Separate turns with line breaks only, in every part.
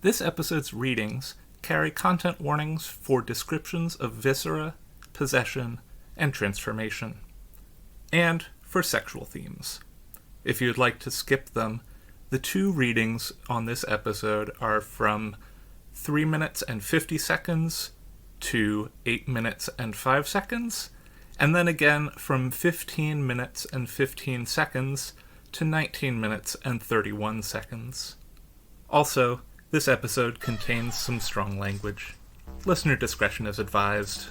This episode's readings carry content warnings for descriptions of viscera, possession, and transformation, and for sexual themes. If you'd like to skip them, the two readings on this episode are from 3 minutes and 50 seconds to 8 minutes and 5 seconds, and then again from 15 minutes and 15 seconds to 19 minutes and 31 seconds. Also, this episode contains some strong language. Listener discretion is advised.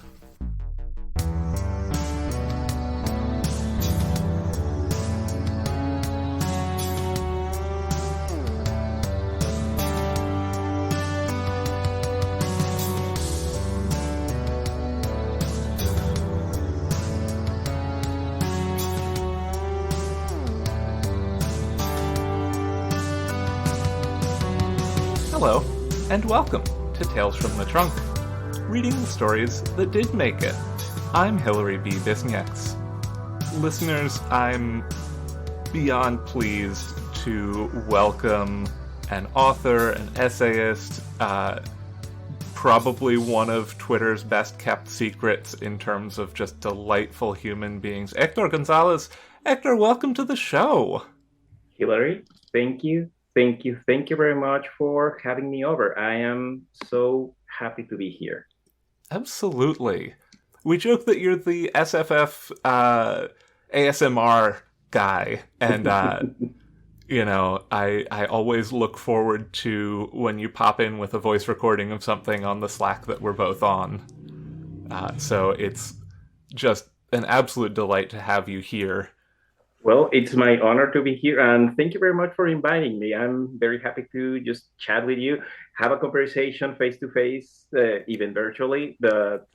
Hello, and welcome to Tales from the Trunk, reading the stories that did make it. I'm Hilary B. Viscera. Listeners, I'm beyond pleased to welcome an author, an essayist, probably one of Twitter's best-kept secrets in terms of just delightful human beings, Héctor González. Hector, welcome to the show.
Hilary, thank you. Thank you very much for having me over. I am so happy to be here.
Absolutely. We joke that you're the SFF ASMR guy, and I always look forward to when you pop in with a voice recording of something on the Slack that we're both on. So it's just an absolute delight to have you here.
Well, it's my honor to be here, and thank you very much for inviting me. I'm very happy to just chat with you, have a conversation face to face, even virtually.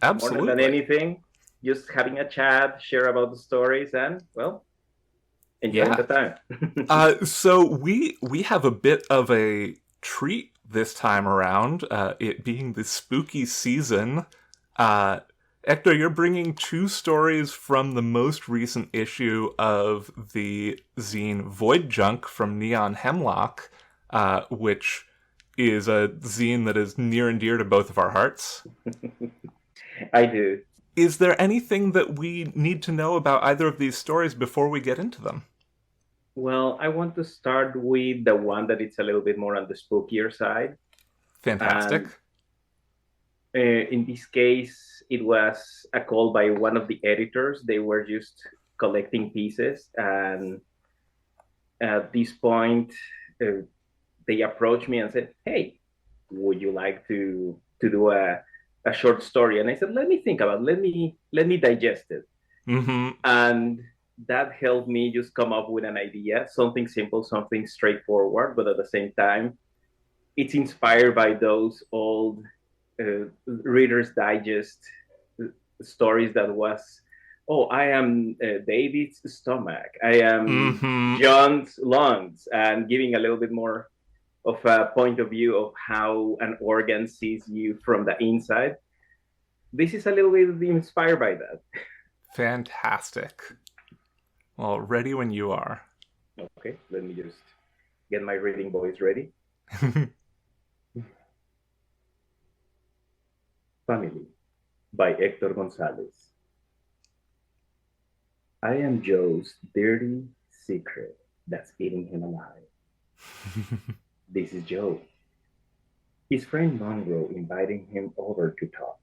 Absolutely.
More than anything, just having a chat, share about the stories, and well, enjoy the
time. So we have a bit of a treat this time around, it being the spooky season. Hector, you're bringing two stories from the most recent issue of the zine Void Junk from Neon Hemlock, which is a zine that is near and dear to both of our hearts.
I do.
Is there anything that we need to know about either of these stories before we get into them?
Well, I want to start with the one that it's a little bit more on the spookier side.
Fantastic.
In this case, it was a call by one of the editors. They were just collecting pieces, and at this point, they approached me and said, "Hey, would you like to do a short story?" And I said, "Let me think about it. Let me digest it."
Mm-hmm.
And that helped me just come up with an idea, something simple, something straightforward, but at the same time, it's inspired by those old Reader's Digest stories that was, I am David's stomach, I am John's lungs, and giving a little bit more of a point of view of how an organ sees you from the inside. This is a little bit inspired by that.
Fantastic. Well, ready when you are.
Okay, let me just get my reading voice ready. Family by Héctor González. I am Joe's dirty secret that's eating him alive. This is Joe. His friend Monroe inviting him over to talk.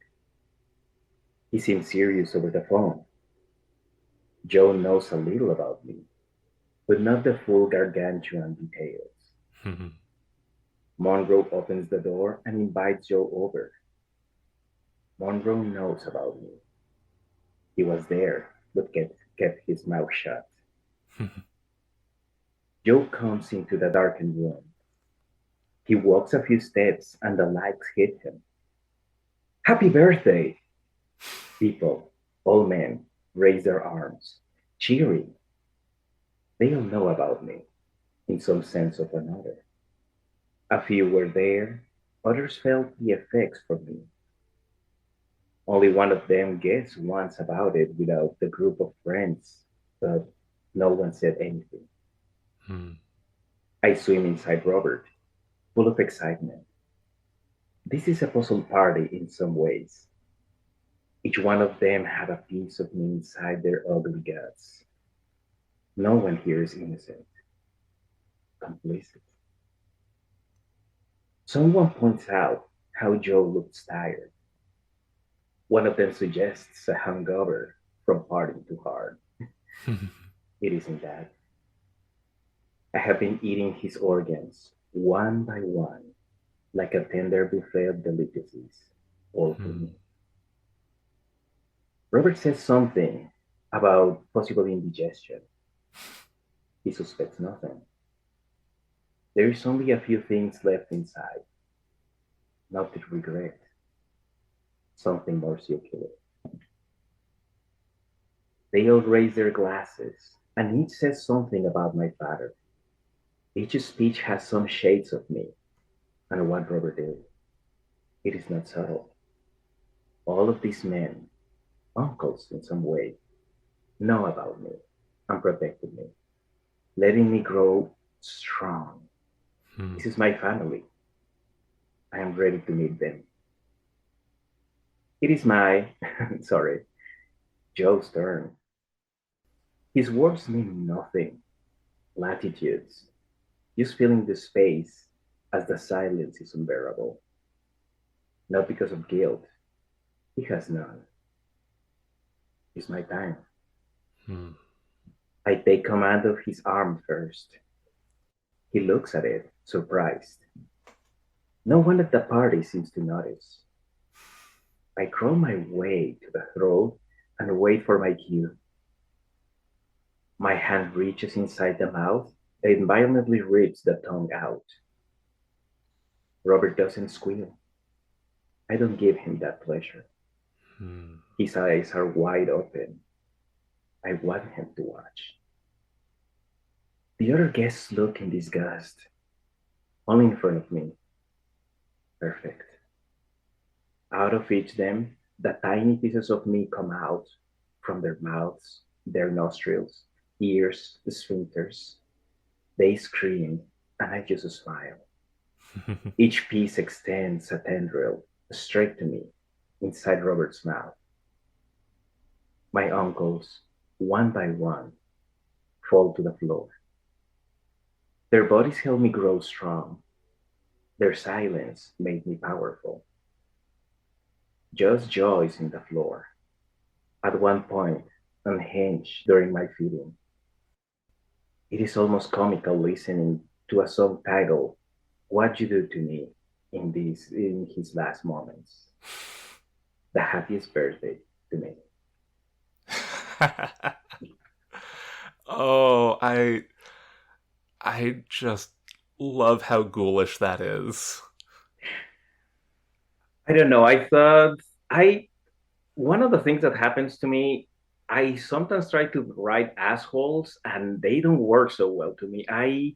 He seems serious over the phone. Joe knows a little about me, but not the full gargantuan details. Monroe opens the door and invites Joe over. Monroe knows about me. He was there, but kept his mouth shut. Joe comes into the darkened room. He walks a few steps and the lights hit him. Happy birthday! People, all men, raise their arms, cheering. They all know about me, in some sense or another. A few were there, others felt the effects from me. Only one of them guessed once about it without the group of friends, but no one said anything. I swim inside Robert, full of excitement. This is a puzzle party in some ways. Each one of them had a piece of me inside their ugly guts. No one here is innocent, complicit. Someone points out how Joe looks tired. One of them suggests a hangover from partying too hard. It isn't that. I have been eating his organs one by one, like a tender buffet of delicacies, all for me. Robert says something about possible indigestion. He suspects nothing. There is only a few things left inside, not to regret, something more circular. They all raise their glasses, and each says something about my father. Each speech has some shades of me, and what Robert did. It is not subtle. All of these men, uncles in some way, know about me and protected me, letting me grow strong. This is my family. I am ready to meet them. It is my, sorry, Joe's turn. His words mean nothing. Latitudes. Just filling the space as the silence is unbearable. Not because of guilt. He has none. It's my time. I take command of his arm first. He looks at it, surprised. No one at the party seems to notice. I crawl my way to the throat and wait for my cue. My hand reaches inside the mouth and violently rips the tongue out. Robert doesn't squeal. I don't give him that pleasure. His eyes are wide open. I want him to watch. The other guests look in disgust. Only in front of me. Perfect. Out of each them, the tiny pieces of me come out from their mouths, their nostrils, ears, the sphincters. They scream, and I just smile. Each piece extends a tendril straight to me, inside Robert's mouth. My uncles, one by one, fall to the floor. Their bodies help me grow strong. Their silence made me powerful. Just Joe is in the floor. At one point, unhinged during my feeding. It is almost comical listening to a song titled "What You Do to Me" in his last moments. The happiest birthday to me.
Oh, I just love how ghoulish that is.
I don't know. I thought I one of the things that happens to me, I sometimes try to write assholes and they don't work so well to me. I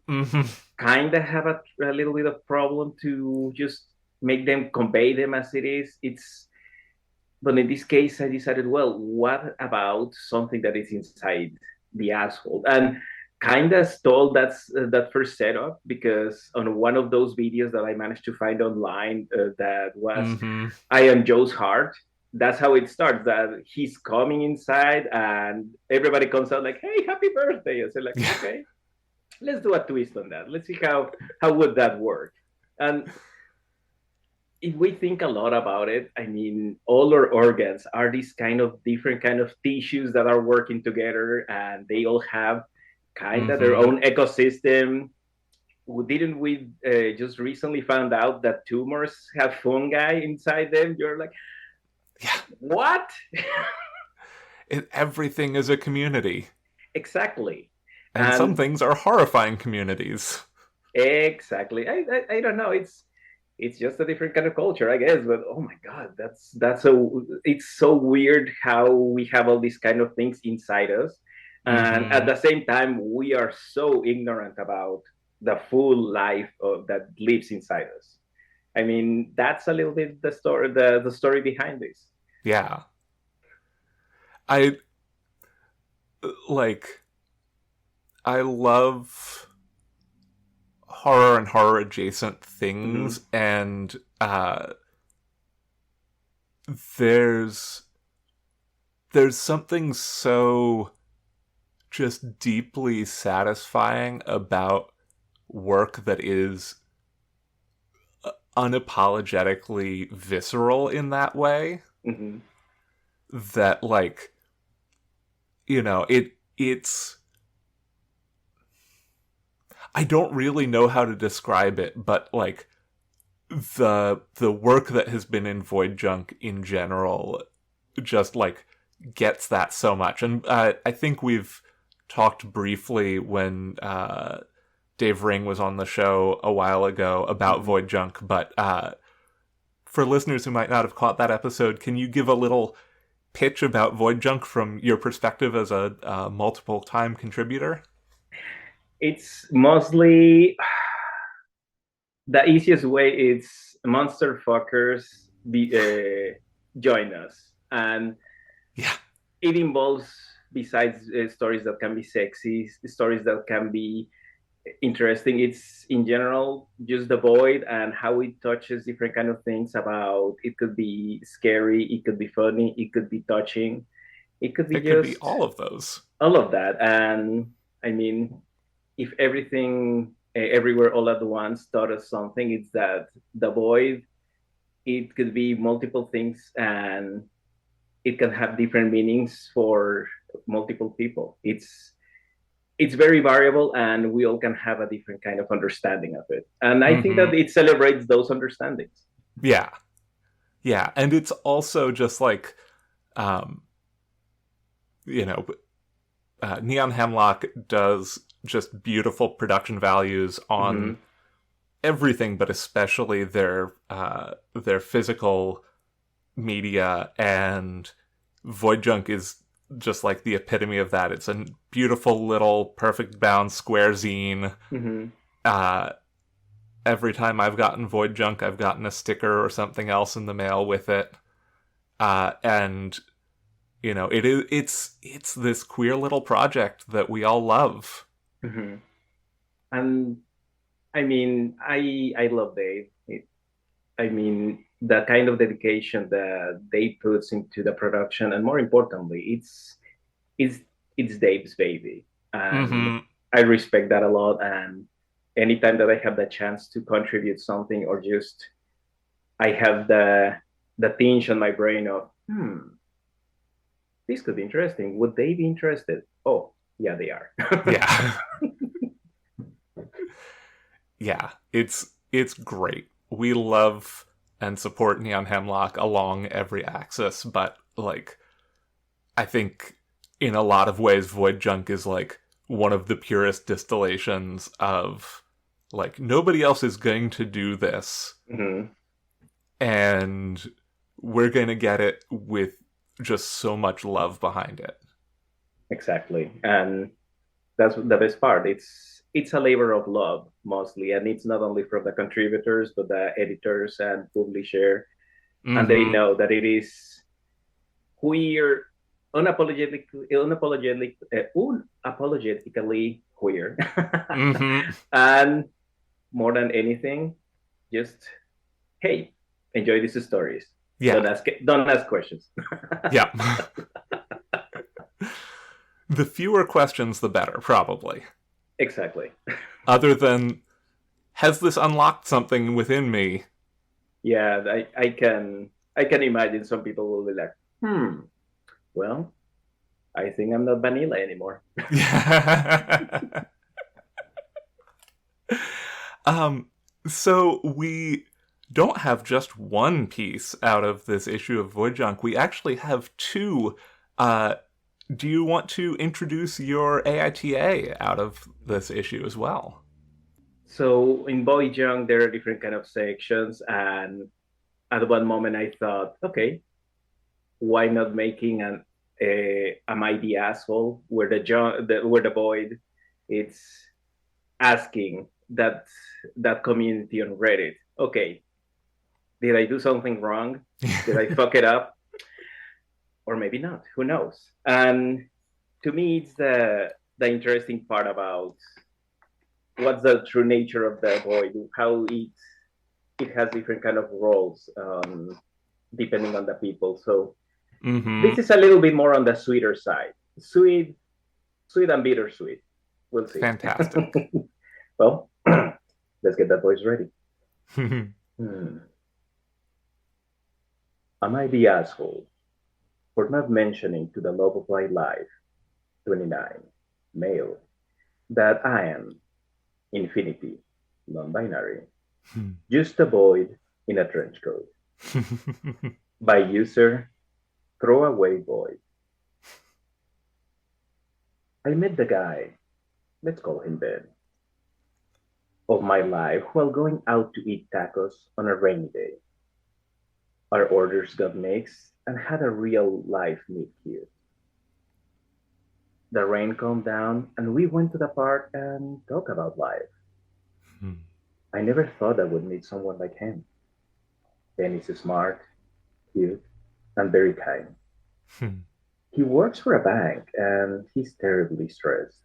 kind of have a little bit of problem to just make them convey them as it is. But in this case, I decided, well, what about something that is inside the asshole? And kind of stole that first setup because on one of those videos that I managed to find online that was I am Joe's heart. That's how it starts. That he's coming inside and everybody comes out like, "Hey, happy birthday!" And so like, okay, let's do a twist on that. Let's see how would that work. And if we think a lot about it, I mean, all our organs are these kind of different kind of tissues that are working together, and they all have kind of their own ecosystem. Didn't we just recently found out that tumors have fungi inside them? You're like,
yeah,
what?
Everything is a community.
Exactly.
And some things are horrifying communities.
Exactly. I don't know. It's just a different kind of culture, I guess. But oh my god, it's so weird how we have all these kind of things inside us, and at the same time we are so ignorant about the full life that lives inside us. I mean, that's a little bit the story behind this.
Yeah, I love horror and horror adjacent things, and there's something so just deeply satisfying about work that is unapologetically visceral in that way.
Mm-hmm.
That, like, it's I don't really know how to describe it, but like the work that has been in Void Junk in general just like gets that so much. And I think we've talked briefly when Dave Ring was on the show a while ago about
Mm-hmm.
Void Junk, but for listeners who might not have caught that episode, can you give a little pitch about Void Junk from your perspective as a multiple time contributor?
It's mostly the easiest way is monster fuckers join us, and
Yeah.
it involves, besides stories that can be sexy, stories that can be interesting, it's in general just the void and how it touches different kind of things. About it could be scary, it could be funny, it could be touching, it could be
It could be
just
all of those.
all of that. And I mean, if everything everywhere all at once taught us something, it's that the void, it could be multiple things, and it can have different meanings for multiple people. It's very variable, and we all can have a different kind of understanding of it, and I think
Mm-hmm.
that it celebrates those understandings.
Yeah. Yeah. And it's also just like, um, you know, Neon Hemlock does just beautiful production values
Mm-hmm.
on everything, but especially their physical media, and Void Junk is just like the epitome of that. It's a beautiful little perfect bound square zine.
Mm-hmm.
Uh, every time I've gotten Void Junk, I've gotten a sticker or something else in the mail with it. And it's this queer little project that we all love.
Mm-hmm. And I mean, I love Dave. I mean, the kind of dedication that Dave puts into the production, and more importantly, it's it's Dave's baby, and
Mm-hmm.
I respect that a lot. And anytime that I have the chance to contribute something, or just I have the tinge on my brain of, this could be interesting. Would they be interested? Oh, yeah, they are.
Yeah. Yeah. It's great. We love and support Neon Hemlock along every axis, but like I think in a lot of ways Void Junk is like one of the purest distillations of like nobody else is going to do this,
Mhm.
and we're going to get it with just so much love behind it.
Exactly, and that's the best part. It's a labor of love mostly, and it's not only from the contributors but the editors and publisher, and they
Mm-hmm.
know that it is queer, unapologetically queer,
Mm-hmm.
and more than anything, just hey, enjoy these stories.
Yeah.
Don't ask questions.
Yeah. The fewer questions, the better, probably.
Exactly.
Other than, has this unlocked something within me?
Yeah, I can imagine some people will be like, well, I think I'm not vanilla anymore.
um, so we don't have just one piece out of this issue of Void Junk. We actually have two. Uh, do you want to introduce your AITA out of this issue as well?
So in Boy Junk, there are different kind of sections, and at one moment I thought, okay, why not making a mighty asshole where where the void it's asking that community on Reddit, okay, did I do something wrong? Did I fuck it up? Or maybe not. Who knows? And to me, it's the interesting part about what's the true nature of the void, how it has different kind of roles. depending on the people. So
Mm-hmm.
this is a little bit more on the sweeter side. Sweet, sweet and bittersweet. We'll see.
Fantastic.
Well, let's get that voice ready. Hmm. Am I the asshole for not mentioning to the love of my life, 29, male, that I am infinity, non-binary, just a void in a trench coat? By user, throwaway void. I met the guy, let's call him Ben, of my life while going out to eat tacos on a rainy day. Our orders got mixed and had a real life meet cute. The rain calmed down and we went to the park and talked about life. I never thought I would meet someone like him. Ben is smart, cute, and very kind. He works for a bank and he's terribly stressed.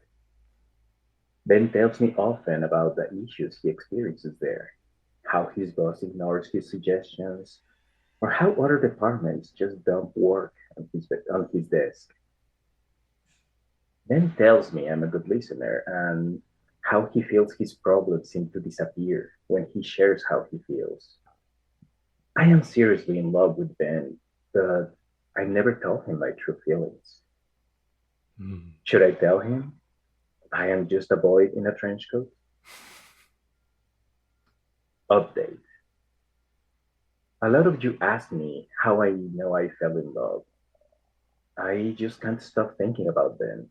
Ben tells me often about the issues he experiences there, how his boss ignores his suggestions, or how other departments just dump work on his desk. Ben tells me I'm a good listener and how he feels his problems seem to disappear when he shares how he feels. I am seriously in love with Ben, but I never told him my true feelings. Should I tell him I am just a boy in a trench coat? Update. A lot of you ask me how I know I fell in love. I just can't stop thinking about Ben.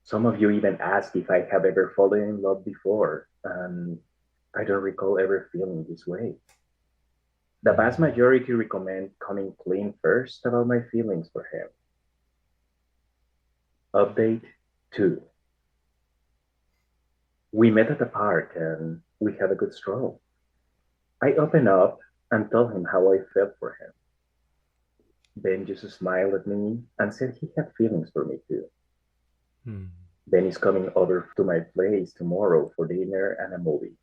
Some of you even ask if I have ever fallen in love before, and I don't recall ever feeling this way. The vast majority recommend coming clean first about my feelings for him. Update 2. We met at the park and we had a good stroll. I opened up and told him how I felt for him. Ben just smiled at me and said he had feelings for me too. Ben is coming over to my place tomorrow for dinner and a movie.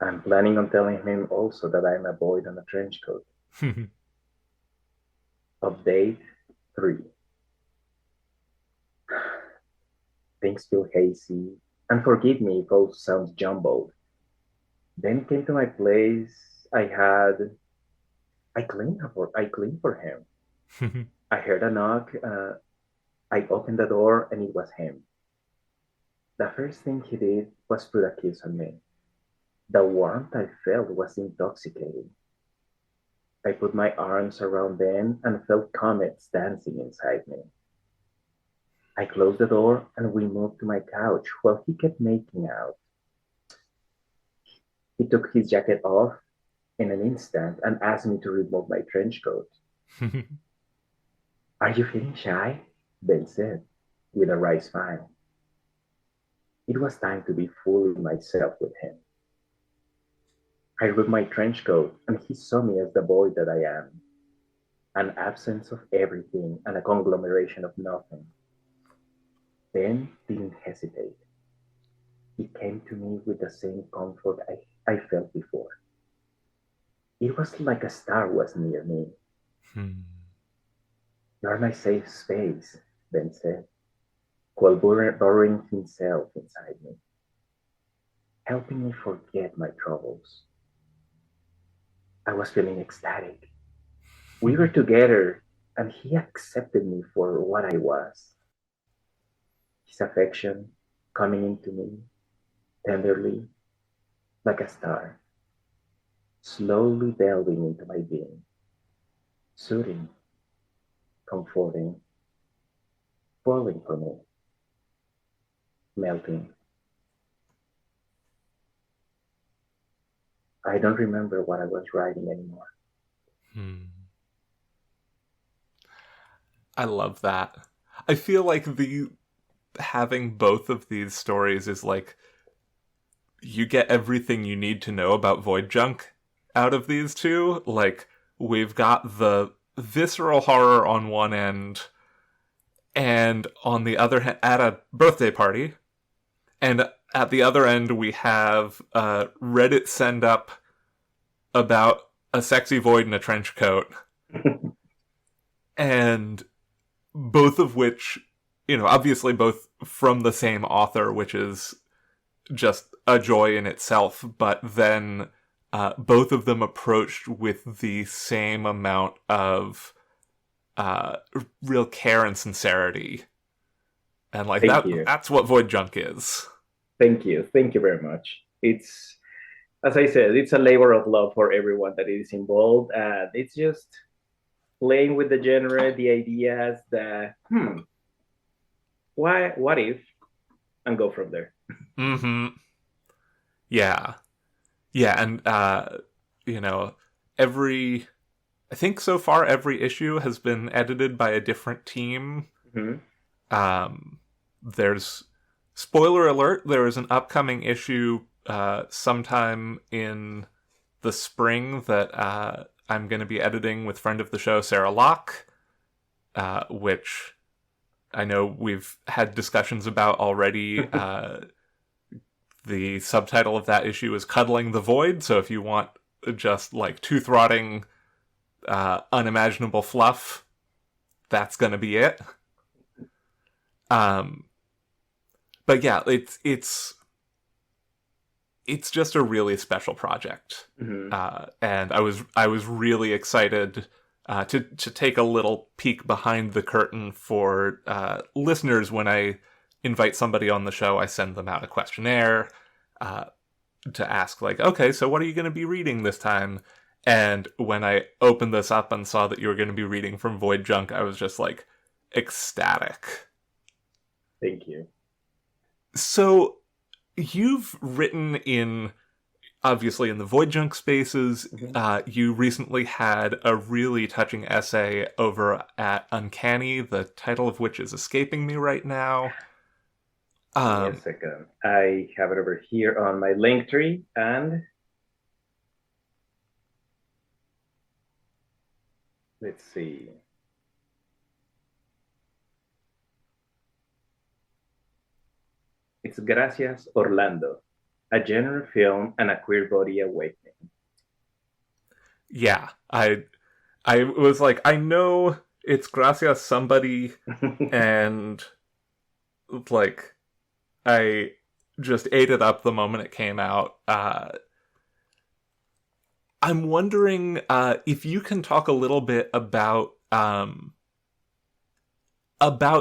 I'm planning on telling him also that I'm a boy in a trench coat. Update 3. Things feel hazy, and forgive me if all sounds jumbled. Ben came to my place. I cleaned for him. I heard a knock. I opened the door and it was him. The first thing he did was put a kiss on me. The warmth I felt was intoxicating. I put my arms around Ben and felt comets dancing inside me. I closed the door and we moved to my couch while he kept making out. He took his jacket off in an instant and asked me to remove my trench coat. Are you feeling shy? Ben said, with a wry smile. It was time to be fully myself with him. I removed my trench coat and he saw me as the boy that I am. An absence of everything and a conglomeration of nothing. Ben didn't hesitate. He came to me with the same comfort I felt before. It was like a star was near me. You're my safe space, Ben said, while burying himself inside me, helping me forget my troubles. I was feeling ecstatic. We were together, and he accepted me for what I was. His affection coming into me tenderly, like a star, slowly delving into my being, soothing, comforting, falling for me, melting. I don't remember what I was writing anymore.
I love that. I feel like having both of these stories is like you get everything you need to know about Void Junk out of these two. Like, we've got the visceral horror on one end, and on the other hand, at a birthday party, and at the other end we have Reddit send up about a sexy void in a trench coat, and both of which, obviously both from the same author, which is just a joy in itself, but then both of them approached with the same amount of real care and sincerity. And like
Thank you.
that's what Void Junk is.
Thank you. Thank you very much. It's, as I said, it's a labor of love for everyone that is involved. And it's just playing with the genre, the ideas, what if, and go from there.
Mm-hmm. Yeah. Yeah, and, I think so far every issue has been edited by a different team.
Mm-hmm.
There's, spoiler alert, there is an upcoming issue sometime in the spring that I'm going to be editing with friend of the show, Sarah Loch, which I know we've had discussions about already. The subtitle of that issue is Cuddling the Void, so if you want just like tooth-rotting, unimaginable fluff, that's gonna be it. But yeah, it's just a really special project.
Mm-hmm.
And I was really excited to take a little peek behind the curtain for listeners. When I invite somebody on the show, I send them out a questionnaire to ask, like, okay, so what are you going to be reading this time? And when I opened this up and saw that you were going to be reading from Void Junk, I was just like ecstatic.
Thank you.
So you've written in, obviously, in the Void Junk spaces.
Mm-hmm.
You recently had a really touching essay over at Uncanny, the title of which is escaping me right now.
Give me a second. I have it over here on my linktree, and let's see. It's Gracias, Orlando, a genre film and a queer body awakening.
Yeah, I was like, I know it's Gracias somebody, and like I just ate it up the moment it came out. I'm wondering if you can talk a little bit about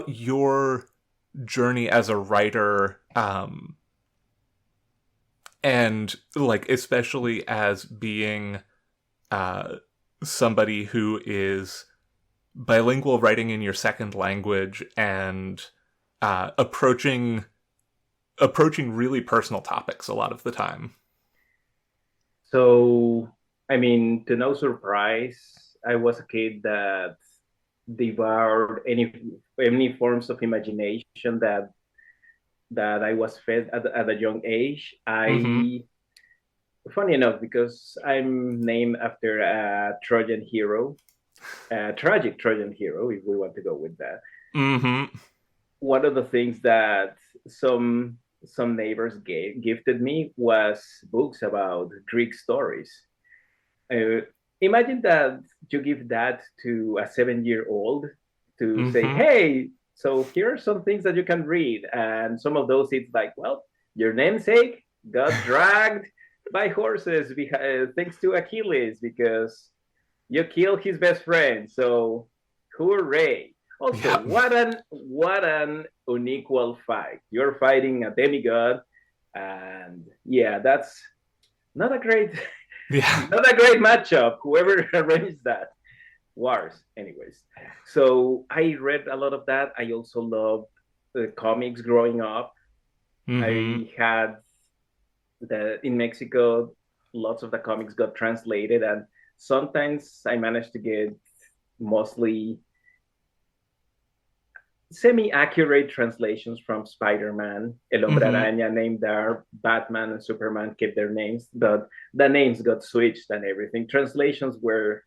your journey as a writer, and like especially as being somebody who is bilingual, writing in your second language, and approaching really personal topics a lot of the time.
So, I mean, to no surprise, I was a kid that devoured any forms of imagination that I was fed at a young age.
Mm-hmm.
Funny enough, because I'm named after a Trojan hero, a tragic Trojan hero, if we want to go with that.
Mm-hmm.
One of the things that some neighbors gifted me was books about Greek stories. Uh, Imagine that you give that to a 7-year-old to say,
Mm-hmm.
hey, so here are some things that you can read. And some of those, it's like, well, your namesake got dragged by horses thanks to Achilles because you killed his best friend. So hooray. Also,
Yep.
what an unequal fight. You're fighting a demigod, and yeah, that's not a great
Yeah.
not a great matchup. Whoever arranged that. Wars, anyways. So I read a lot of that. I also loved the comics growing up.
Mm-hmm.
I had in Mexico, lots of the comics got translated, and sometimes I managed to get mostly semi-accurate translations from Spider-Man, El Hombre
Mm-hmm.
Araña named there, Batman and Superman kept their names, but the names got switched and everything. Translations were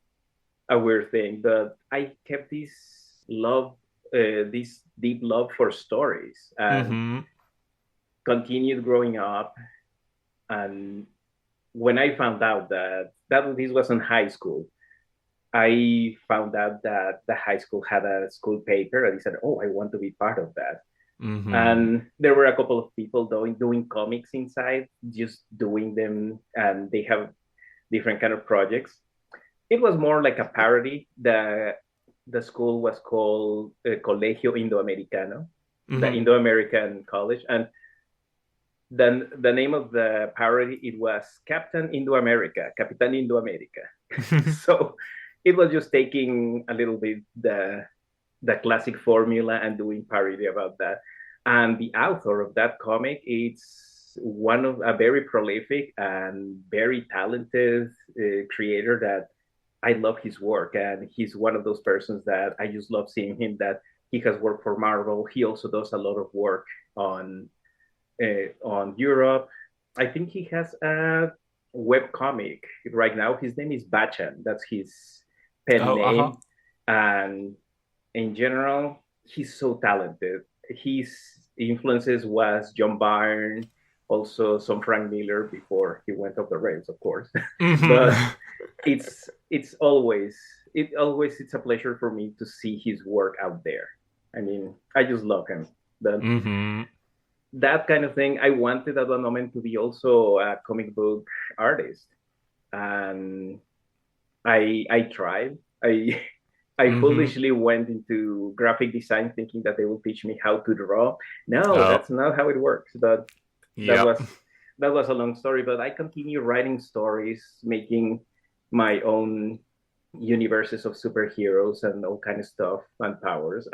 a weird thing, but I kept this deep love for stories, and
Mm-hmm.
continued growing up. And when I found out that this was in high school. I found out that the high school had a school paper, and I said, "Oh, I want to be part of that." And there were a couple of people doing comics inside, just doing them, and they have different kind of projects. It was more like a parody. The school was called Colegio Indoamericano, the Indo-American college, and then the name of the parody, it was Captain Indo-America, Capitan Indo-America. So it was just taking a little bit the classic formula and doing parody about that. And the author of that comic, it's one of a very prolific and very talented creator that I love his work. And he's one of those persons that I just love seeing him, that he has worked for Marvel. He also does a lot of work on Europe. I think he has a web comic right now. His name is Bachan. That's his pen name. And in general, he's so talented. His influences was John Byrne, also some Frank Miller before he went off the rails, of course. But it's always it's a pleasure for me to see his work out there. I mean, I just love him. That kind of thing. I wanted at one moment to be also a comic book artist, and I tried. I foolishly went into graphic design thinking that they will teach me how to draw. No, that's not how it works. But that was a long story. But I continue writing stories, making my own universes of superheroes and all kind of stuff and powers.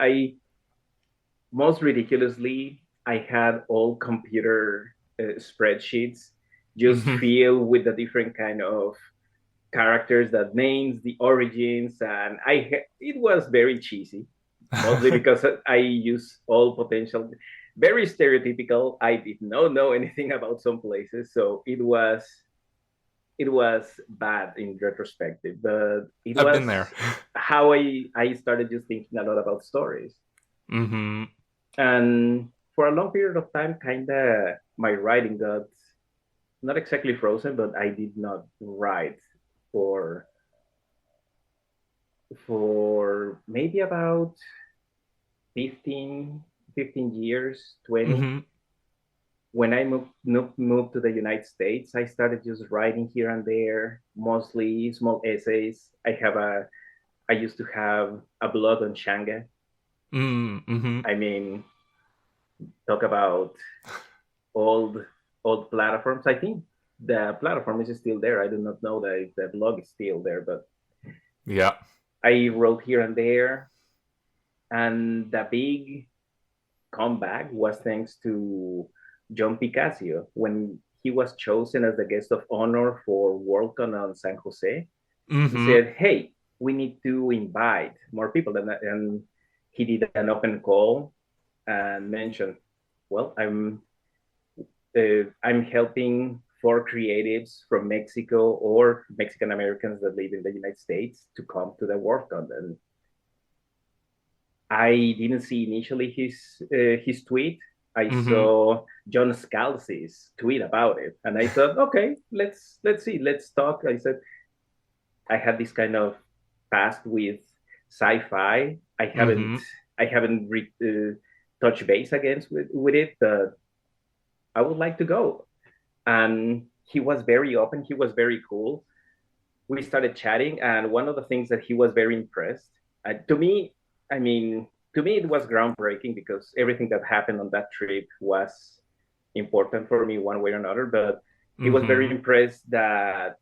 Most ridiculously, I had all computer spreadsheets just filled with the different kind of characters, that names, the origins, and it was very cheesy, mostly because I use all potential, very stereotypical. I did not know anything about some places, so it was bad in retrospective, but I've been there. How I started just thinking a lot about stories. And for a long period of time, kind of my writing got not exactly frozen, but I did not write for maybe about 15 years, 20. When I moved to the United States, I started just writing here and there, mostly small essays. I used to have a blog on Xanga. I mean, talk about old platforms. I think the platform is still there. I do not know that if the blog is still there, but
yeah,
I wrote here and there. And the big comeback was thanks to John Picacio when he was chosen as the guest of honor for Worldcon on San Jose. He said, "Hey, we need to invite more people," and he did an open call and mentioned, "Well, I'm helping 4 creatives from Mexico or Mexican Americans that live in the United States to come to the Worldcon." And I didn't see initially his tweet. I saw John Scalzi's tweet about it, and I thought, okay, let's see, let's talk. I said, I had this kind of past with sci-fi. I haven't touched base against with it, but I would like to go. And he was very open. He was very cool. We started chatting, and one of the things that he was very impressed. To me, it was groundbreaking because everything that happened on that trip was important for me one way or another. But he was very impressed that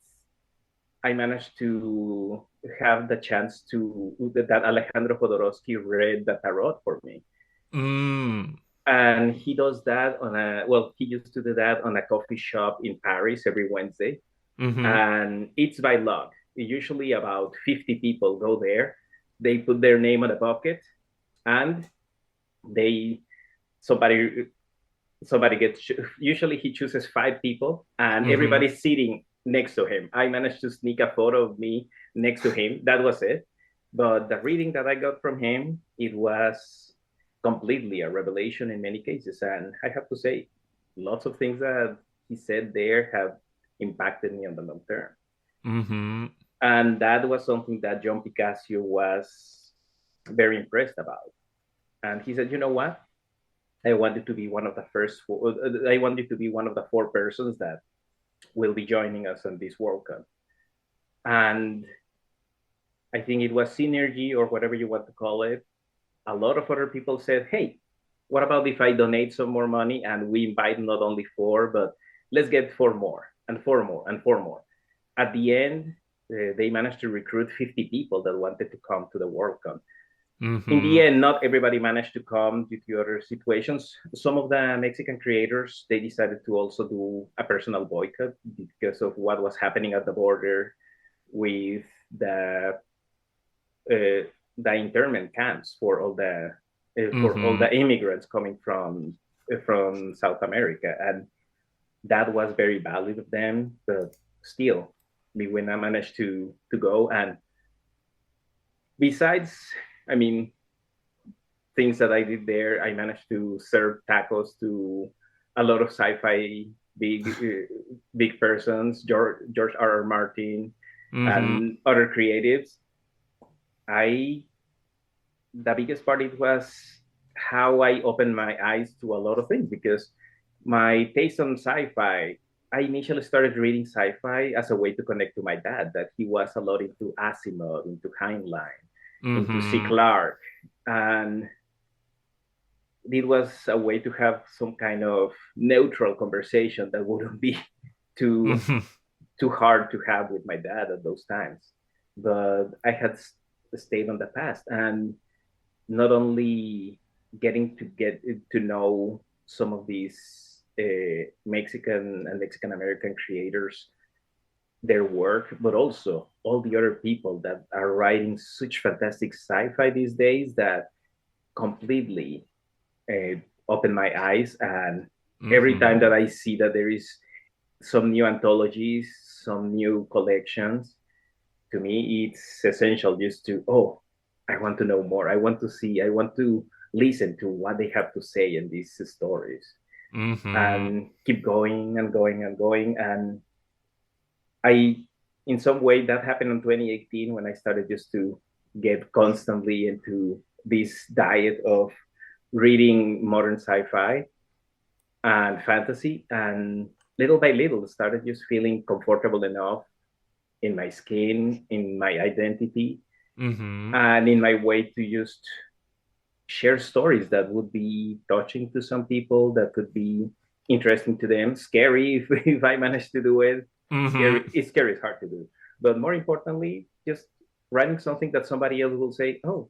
I managed to have the chance that Alejandro Jodorowski read the tarot for me. And he does that he used to do that on a coffee shop in Paris every Wednesday. And it's by luck. Usually about 50 people go there. They put their name on a bucket, and somebody gets, usually he chooses 5 people, and everybody's sitting next to him. I managed to sneak a photo of me next to him. That was it. But the reading that I got from him, it was completely a revelation in many cases. And I have to say, lots of things that he said there have impacted me on the long term.
Mm-hmm.
And that was something that John Picacio was very impressed about. And he said, you know what? I wanted to be one of the first four, I wanted to be one of the four persons that will be joining us on this Worldcon. And I think it was synergy or whatever you want to call it. A lot of other people said, hey, what about if I donate some more money and we invite not only four, but let's get four more and four more and four more. At the end, they managed to recruit 50 people that wanted to come to the Worldcon. In
Mm-hmm.
the end, not everybody managed to come due to other situations. Some of the Mexican creators, they decided to also do a personal boycott because of what was happening at the border with uh, the internment camps for all
Mm-hmm.
the immigrants coming from South America, and that was very valid of them. But still, me when I managed to go, and besides, I mean, things that I did there, I managed to serve tacos to a lot of sci-fi big persons, George R. R. Martin,
Mm-hmm.
and other creatives. I The biggest part it was how I opened my eyes to a lot of things because my taste on sci-fi, I initially started reading sci-fi as a way to connect to my dad, that he was a lot into Asimov, into Heinlein, into C.
Mm-hmm.
Clarke. And it was a way to have some kind of neutral conversation that wouldn't be too
Mm-hmm.
too hard to have with my dad at those times. But I had stayed on the past, and not only get to know some of these Mexican and Mexican American creators, their work, but also all the other people that are writing such fantastic sci-fi these days that completely uh, open my eyes. And every time
Mm-hmm.
that I see that there is some new anthologies, some new collections, to me it's essential just to, oh, I want to know more, I want to see, I want to listen to what they have to say in these stories,
Mm-hmm.
and keep going and going and going. And I, in some way, that happened in 2018 when I started just to get constantly into this diet of reading modern sci-fi and fantasy, and little by little started just feeling comfortable enough in my skin, in my identity,
Mm-hmm.
and in my way to just share stories that would be touching to some people, that could be interesting to them, scary if I manage to do it.
Mm-hmm.
Scary is hard to do. But more importantly, just writing something that somebody else will say, oh,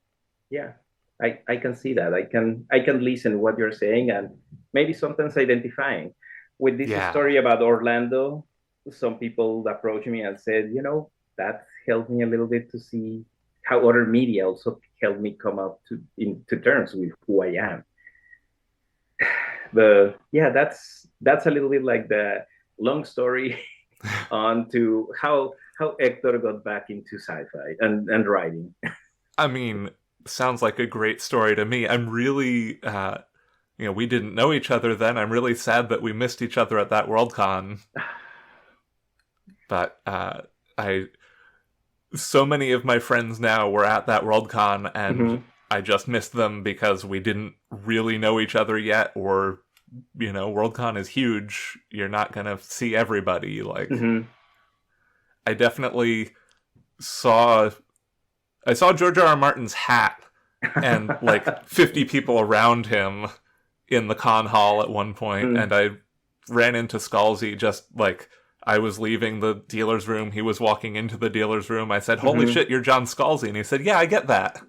yeah, I can see that. I can listen to what you're saying, and maybe sometimes identifying. With this
Yeah.
story about Orlando, some people approached me and said, that helped me a little bit to see how other media also helped me come up to terms with who I am. But yeah, that's a little bit like the long story on to how Hector got back into sci-fi and writing.
I mean, sounds like a great story to me. I'm really, we didn't know each other then. I'm really sad that we missed each other at that Worldcon. But I, so many of my friends now were at that Worldcon, and
Mm-hmm.
I just missed them because we didn't really know each other yet, or Worldcon is huge. You're not gonna see everybody. Like,
Mm-hmm.
I definitely saw I saw George R. R. Martin's hat and like 50 people around him in the con hall at one point,
Mm.
and I ran into Scalzi just like I was leaving the dealer's room. He was walking into the dealer's room. I said, "Holy
Mm-hmm.
shit, you're John Scalzi," and he said, "Yeah, I get that."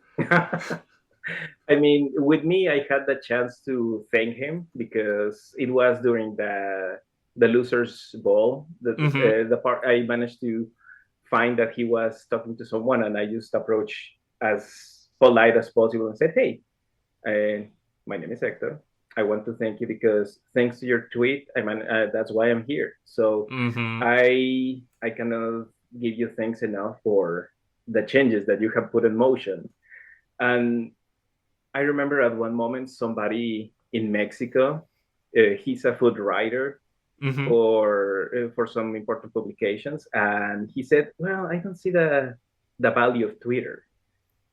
I mean, with me, I had the chance to thank him because it was during the losers ball that
Mm-hmm.
the part I managed to find that he was talking to someone, and I just approached as polite as possible and said, "Hey, uh, my name is Hector. I want to thank you because thanks to your tweet, that's why I'm here. So
Mm-hmm.
I cannot give you thanks enough for the changes that you have put in motion." And I remember at one moment somebody in Mexico, he's a food writer, for some important publications, and he said, "Well, I don't see the value of Twitter.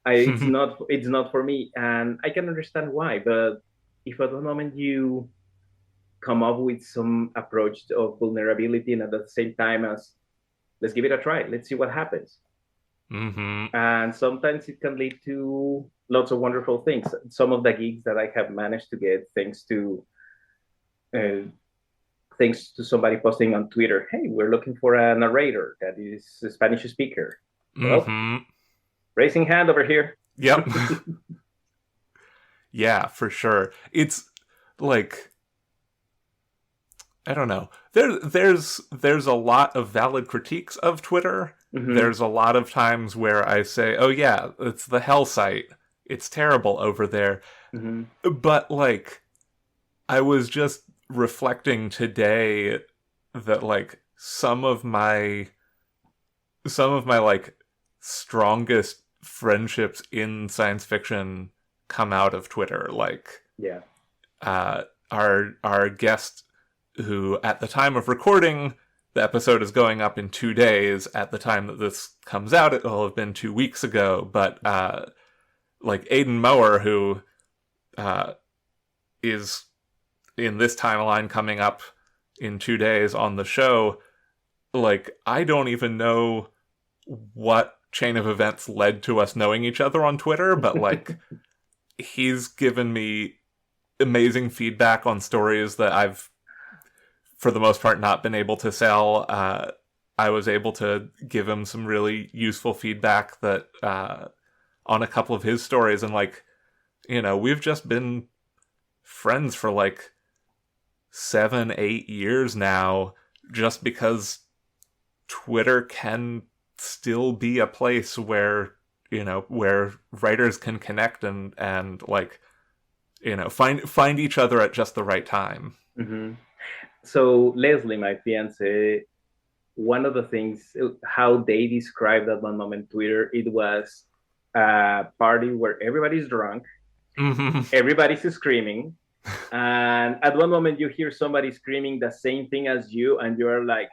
It's not for me, and I can understand why. But if at one moment you come up with some approach of vulnerability, and at the same time as let's give it a try, let's see what happens." And sometimes it can lead to lots of wonderful things. Some of the gigs that I have managed to get thanks to somebody posting on Twitter, "Hey, we're looking for a narrator that is a Spanish speaker." Well, raising hand over here.
Yep. Yeah, for sure. It's like, I don't know. There's a lot of valid critiques of Twitter. There's a lot of times where I say, "Oh yeah, it's the hell site. It's terrible over there." But like, I was just reflecting today that like some of my like strongest friendships in science fiction come out of Twitter. Like, our guest, who at the time of recording, the episode is going up in 2 days. At the time that this comes out, it will have been 2 weeks ago. But like Aidan Mower, who is in this timeline coming up in 2 days on the show, like, I don't even know what chain of events led to us knowing each other on Twitter, but like, he's given me amazing feedback on stories that I've, for the most part, not been able to sell. I was able to give him some really useful feedback that on a couple of his stories, and like, you know, we've just been friends for like 7-8 years now, just because Twitter can still be a place where, you know, where writers can connect and like, you know, find each other at just the right time.
So Leslie, my fiance, one of the things, how they described at one moment Twitter, it was a party where everybody's drunk, everybody's screaming, and at one moment you hear somebody screaming the same thing as you, and you're like,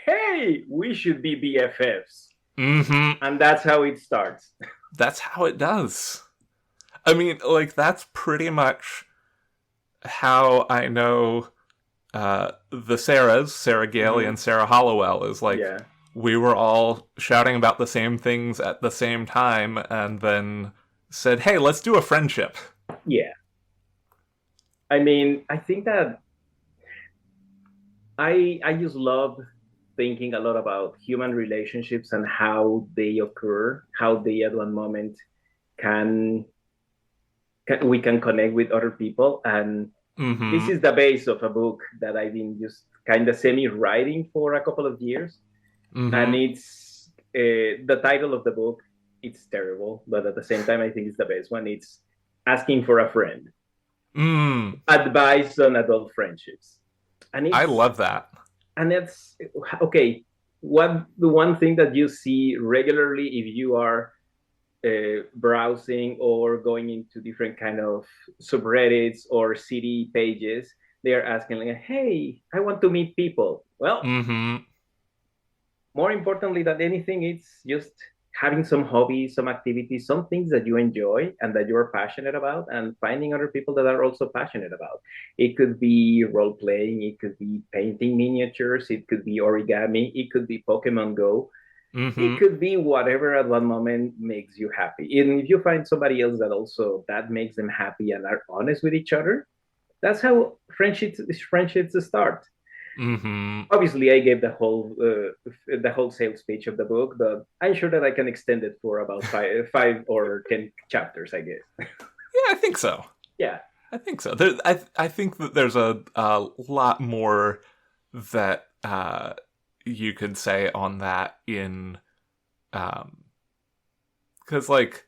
"Hey, we should be BFFs." And that's how it starts.
That's how it does. I mean, like, that's pretty much how I know the Sarahs, Sarah Gailey and Sarah Hollowell, is like, we were all shouting about the same things at the same time, and then said, "Hey, let's do a friendship."
Yeah. I mean, I think that I just love thinking a lot about human relationships and how they occur, how they at one moment we can connect with other people. And this is the base of a book that I've been just kind of semi-writing for a couple of years. And it's the title of the book, it's terrible, but at the same time, I think it's the best one. It's Asking for a Friend. Advice on adult friendships. And
I love that.
And it's okay. The one thing that you see regularly if you are browsing or going into different kind of subreddits or city pages, they are asking like, "Hey, I want to meet people." Well, more importantly than anything, it's just having some hobbies, some activities, some things that you enjoy and that you're passionate about, and finding other people that are also passionate about. It could be role playing, it could be painting miniatures, it could be origami, it could be Pokemon Go. It could be whatever at one moment makes you happy. And if you find somebody else that makes them happy and are honest with each other, that's how friendships start. Obviously, I gave the whole sales pitch of the book, but I'm sure that I can extend it for about five or 10 chapters, I guess.
Yeah, I think so.
Yeah,
I think so. I think that there's a lot more that you could say on that in, because like,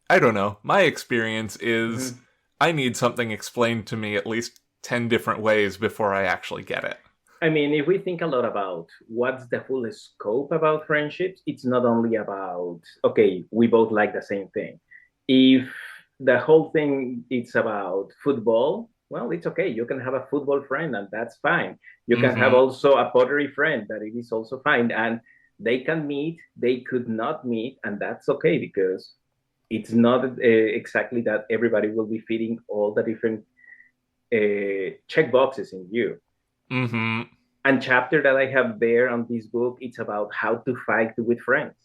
I don't know, my experience is I need something explained to me at least 10 different ways before I actually get it.
I mean, if we think a lot about what's the full scope about friendships, it's not only about, okay, we both like the same thing. If the whole thing it's about football, well, it's okay. You can have a football friend, and that's fine. You can have
Mm-hmm.
also a pottery friend, that it is also fine. And they can meet, they could not meet, and that's okay, because it's not exactly that everybody will be fitting all the different check boxes in you.
Mm-hmm.
And chapter that I have there on this book, it's about how to fight with friends,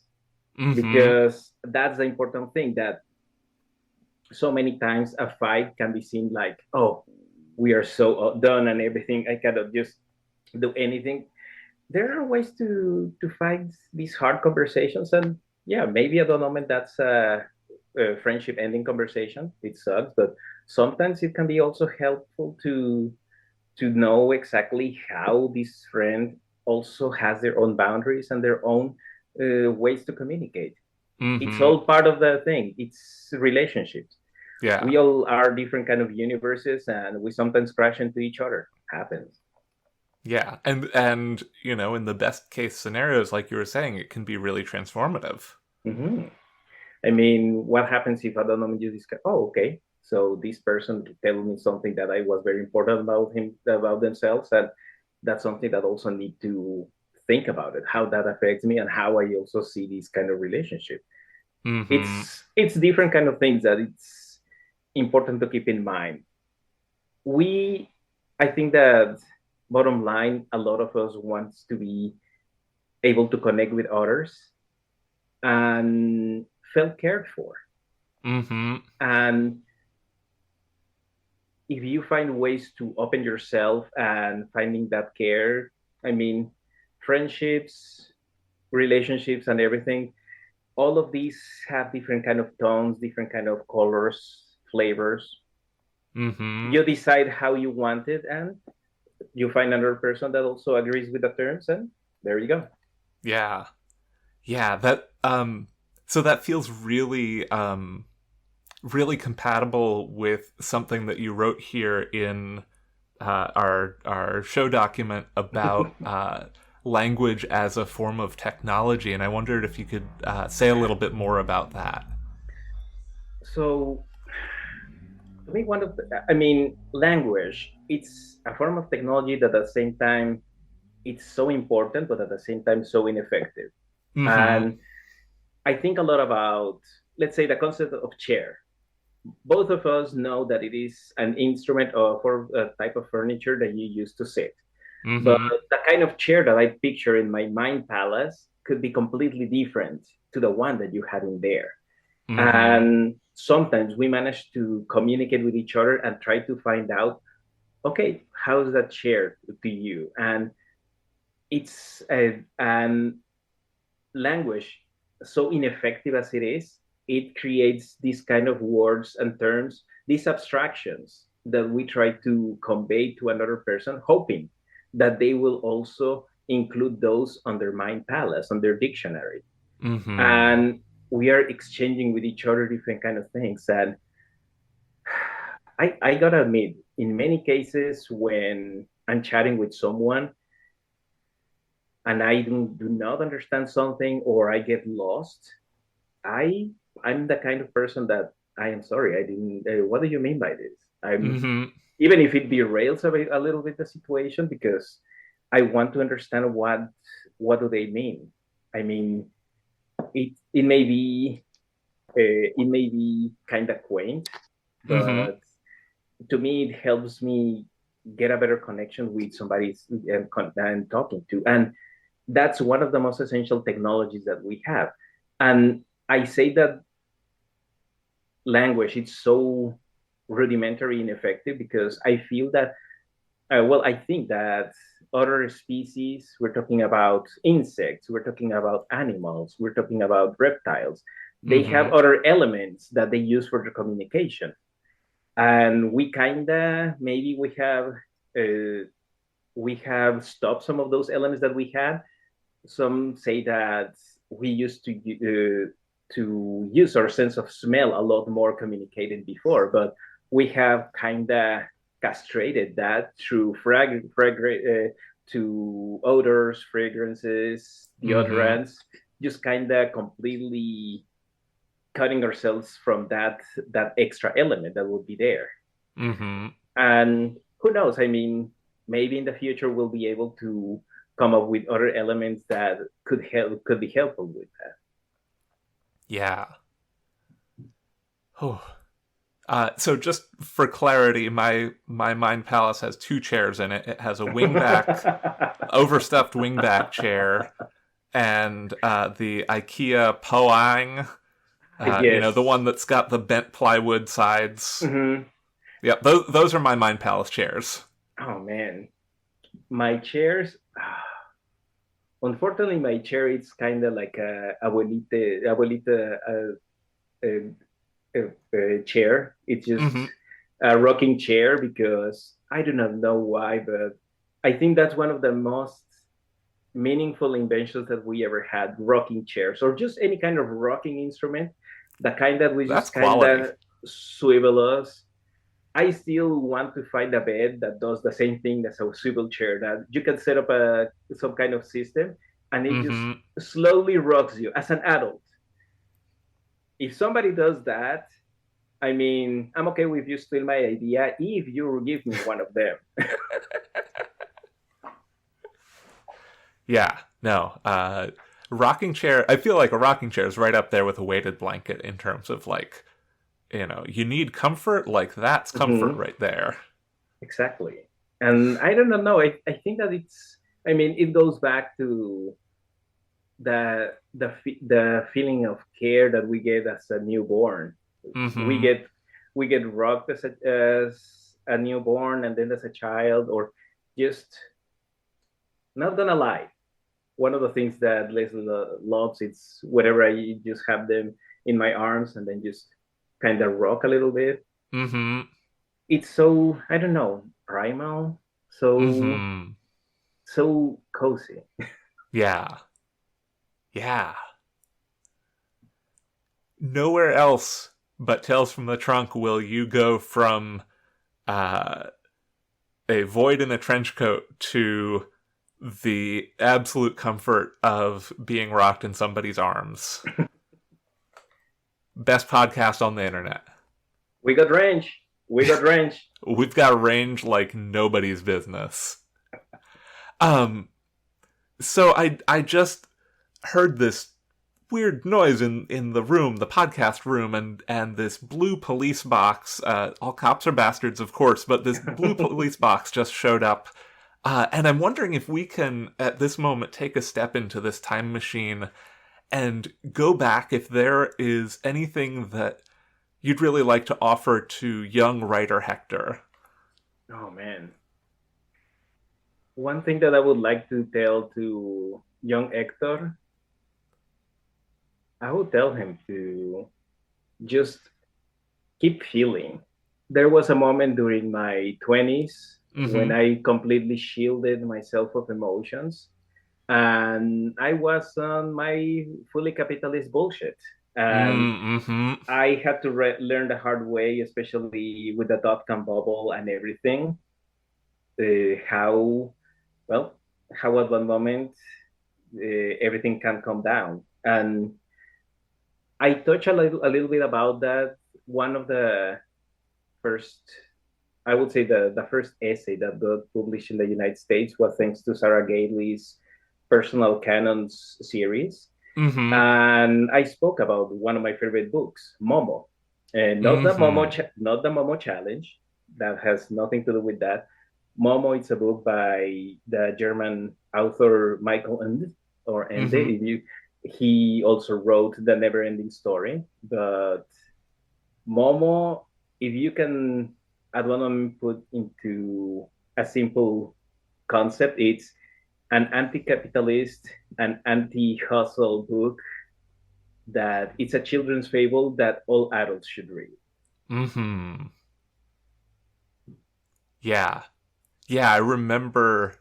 Mm-hmm.
because that's the important thing, that so many times a fight can be seen like, oh, we are so done and everything, I cannot just do anything. There are ways to fight these hard conversations, and yeah, maybe at the moment that's a friendship ending conversation, it sucks, but sometimes it can be also helpful to know exactly how this friend also has their own boundaries and their own ways to communicate. It's
Mm-hmm.
all part of the thing. It's relationships.
Yeah.
We all are different kind of universes, and we sometimes crash into each other. Happens.
Yeah. And in the best case scenarios, like you were saying, it can be really transformative.
Mm-hmm. I mean, what happens if I don't know you discuss? Oh, okay. So this person tell me something that I was very important about him, about themselves, and that's something that also need to think about it, how that affects me, and how I also see this kind of relationship.
Mm-hmm.
It's different kind of things that it's important to keep in mind. We, I think that bottom line, a lot of us wants to be able to connect with others and feel cared for.
Mm-hmm.
And if you find ways to open yourself and finding that care, I mean, friendships, relationships, and everything, all of these have different kind of tones, different kind of colors, flavors.
Mm-hmm.
You decide how you want it, and you find another person that also agrees with the terms, and there you go.
Yeah. Yeah. So that feels really compatible with something that you wrote here in our show document about language as a form of technology, and I wondered if you could say a little bit more about that.
So, to me, I mean, language, it's a form of technology that at the same time, it's so important, but at the same time, so ineffective.
Mm-hmm.
And I think a lot about, let's say, the concept of chair. Both of us know that it is an instrument for a type of furniture that you use to sit. But
Mm-hmm.
the kind of chair that I picture in my mind palace could be completely different to the one that you had in there.
Mm-hmm.
And sometimes we manage to communicate with each other and try to find out, okay, how's that chair to you? And it's an language, so ineffective as it is, it creates these kind of words and terms, these abstractions that we try to convey to another person, hoping that they will also include those on their mind palace, on their dictionary.
Mm-hmm.
And we are exchanging with each other different kind of things. And I gotta admit, in many cases, when I'm chatting with someone and I do not understand something or I get lost, I I'm the kind of person that I am sorry, I didn't. What do you mean by this? I'm
Mm-hmm.
even if it derails a little bit the situation, because I want to understand what do they mean. I mean, it may be kind of quaint,
Mm-hmm.
but to me it helps me get a better connection with somebody and talking to, and that's one of the most essential technologies that we have. And I say that language it's so rudimentary and ineffective because I feel that well, I think that other species, we're talking about insects, we're talking about animals, we're talking about reptiles, they have
Mm-hmm.
other elements that they use for their communication, and we kind of maybe we have stopped some of those elements that we had. Some say that we used to use our sense of smell a lot more communicated before, but we have kind of castrated that through to odors, fragrances,
Mm-hmm.
deodorants, just kind of completely cutting ourselves from that extra element that would be there.
Mm-hmm.
And who knows? I mean, maybe in the future we'll be able to come up with other elements that could be helpful with that.
Yeah. Oh. So just for clarity, my Mind Palace has two chairs in it. It has a wingback, overstuffed wingback chair, and the IKEA Poang, the
Yes.
one that's got the bent plywood sides.
Mm-hmm.
Yep, those are my Mind Palace chairs.
Oh man, my chairs. Unfortunately, my chair is kind of like a abuelita chair. It's just
Mm-hmm.
a rocking chair because I do not know why, but I think that's one of the most meaningful inventions that we ever had, rocking chairs or just any kind of rocking instrument, the kind that we
That's
just kind
quality.
of swivel us. I still want to find a bed that does the same thing as a swivel chair, that you can set up some kind of system and it just
Mm-hmm.
slowly rocks you as an adult. If somebody does that, I mean, I'm okay with you steal my idea if you give me one of them.
Yeah, no. Rocking chair, I feel like a rocking chair is right up there with a weighted blanket in terms of like, you need comfort, like that's comfort
Mm-hmm.
right there.
Exactly. And I don't know. I think that I mean, it goes back to the feeling of care that we get as a newborn. We
Mm-hmm.
get we get rocked as a newborn and then as a child, or just not gonna lie. One of the things that Leslie loves, it's whenever I just have them in my arms and then just kind of rock a little bit.
Mm-hmm.
It's so, I don't know, primal, so
Mm-hmm.
so cozy.
Yeah. Yeah. Nowhere else but Tales from the Trunk will you go from uh, a void in a trench coat to the absolute comfort of being rocked in somebody's arms. Best podcast on the internet.
We got range. We got range.
We've got range like nobody's business. Um, so I just heard this weird noise in the room, the podcast room, and this blue police box. All cops are bastards, of course, but this blue police box just showed up. And I'm wondering if we can, at this moment, take a step into this time machine and go back if there is anything that you'd really like to offer to young writer Hector.
Oh man. One thing that I would like to tell to young Hector, I would tell him to just keep feeling. There was a moment during my 20s when
Mm-hmm.
I completely shielded myself of emotions and I was on my fully capitalist bullshit. And
Mm-hmm.
I had to learn the hard way, especially with the dot-com bubble and everything, how, well, how at one moment everything can come down. And I touch a little bit about that. One of the first, I would say the first essay that got published in the United States was thanks to Sarah Gately's Personal Canons series.
Mm-hmm.
And I spoke about one of my favorite books, Momo. And
Mm-hmm.
not the Momo Challenge. That has nothing to do with that. Momo is a book by the German author Michael Ende, or Ende.
Mm-hmm.
He also wrote The Never Ending Story. But Momo, if you can at one moment put into a simple concept, it's an anti-capitalist, an anti-hustle book that it's a children's fable that all adults should read.
Mm-hmm. Yeah. Yeah, I remember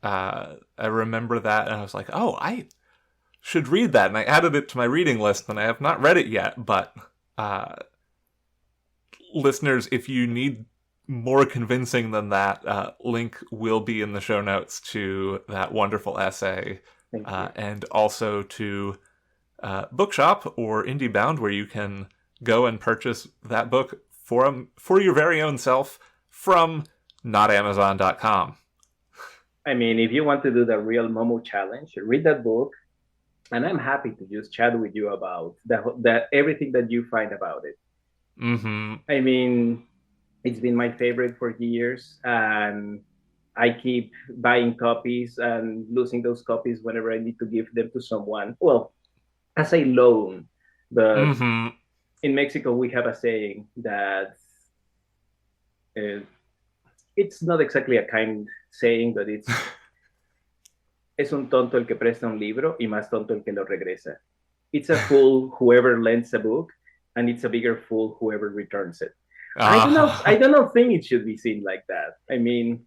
that and I was like, oh, I should read that, and I added it to my reading list, and I have not read it yet, but uh listeners, if you need more convincing than that, link will be in the show notes to that wonderful essay,
Thank you.
and also to Bookshop or IndieBound, where you can go and purchase that book for your very own self from notamazon.com.
I mean, if you want to do the real Momo challenge, read that book, and I'm happy to just chat with you about everything that you find about it.
Mm-hmm.
I mean, it's been my favorite for years, and I keep buying copies and losing those copies whenever I need to give them to someone. Well, as a loan, but
Mm-hmm.
in Mexico we have a saying that uh, it's not exactly a kind saying, but it's es un tonto el que presta un libro y más tonto el que lo regresa. It's a fool whoever lends a book, and it's a bigger fool whoever returns it. I don't think it should be seen like that. I mean,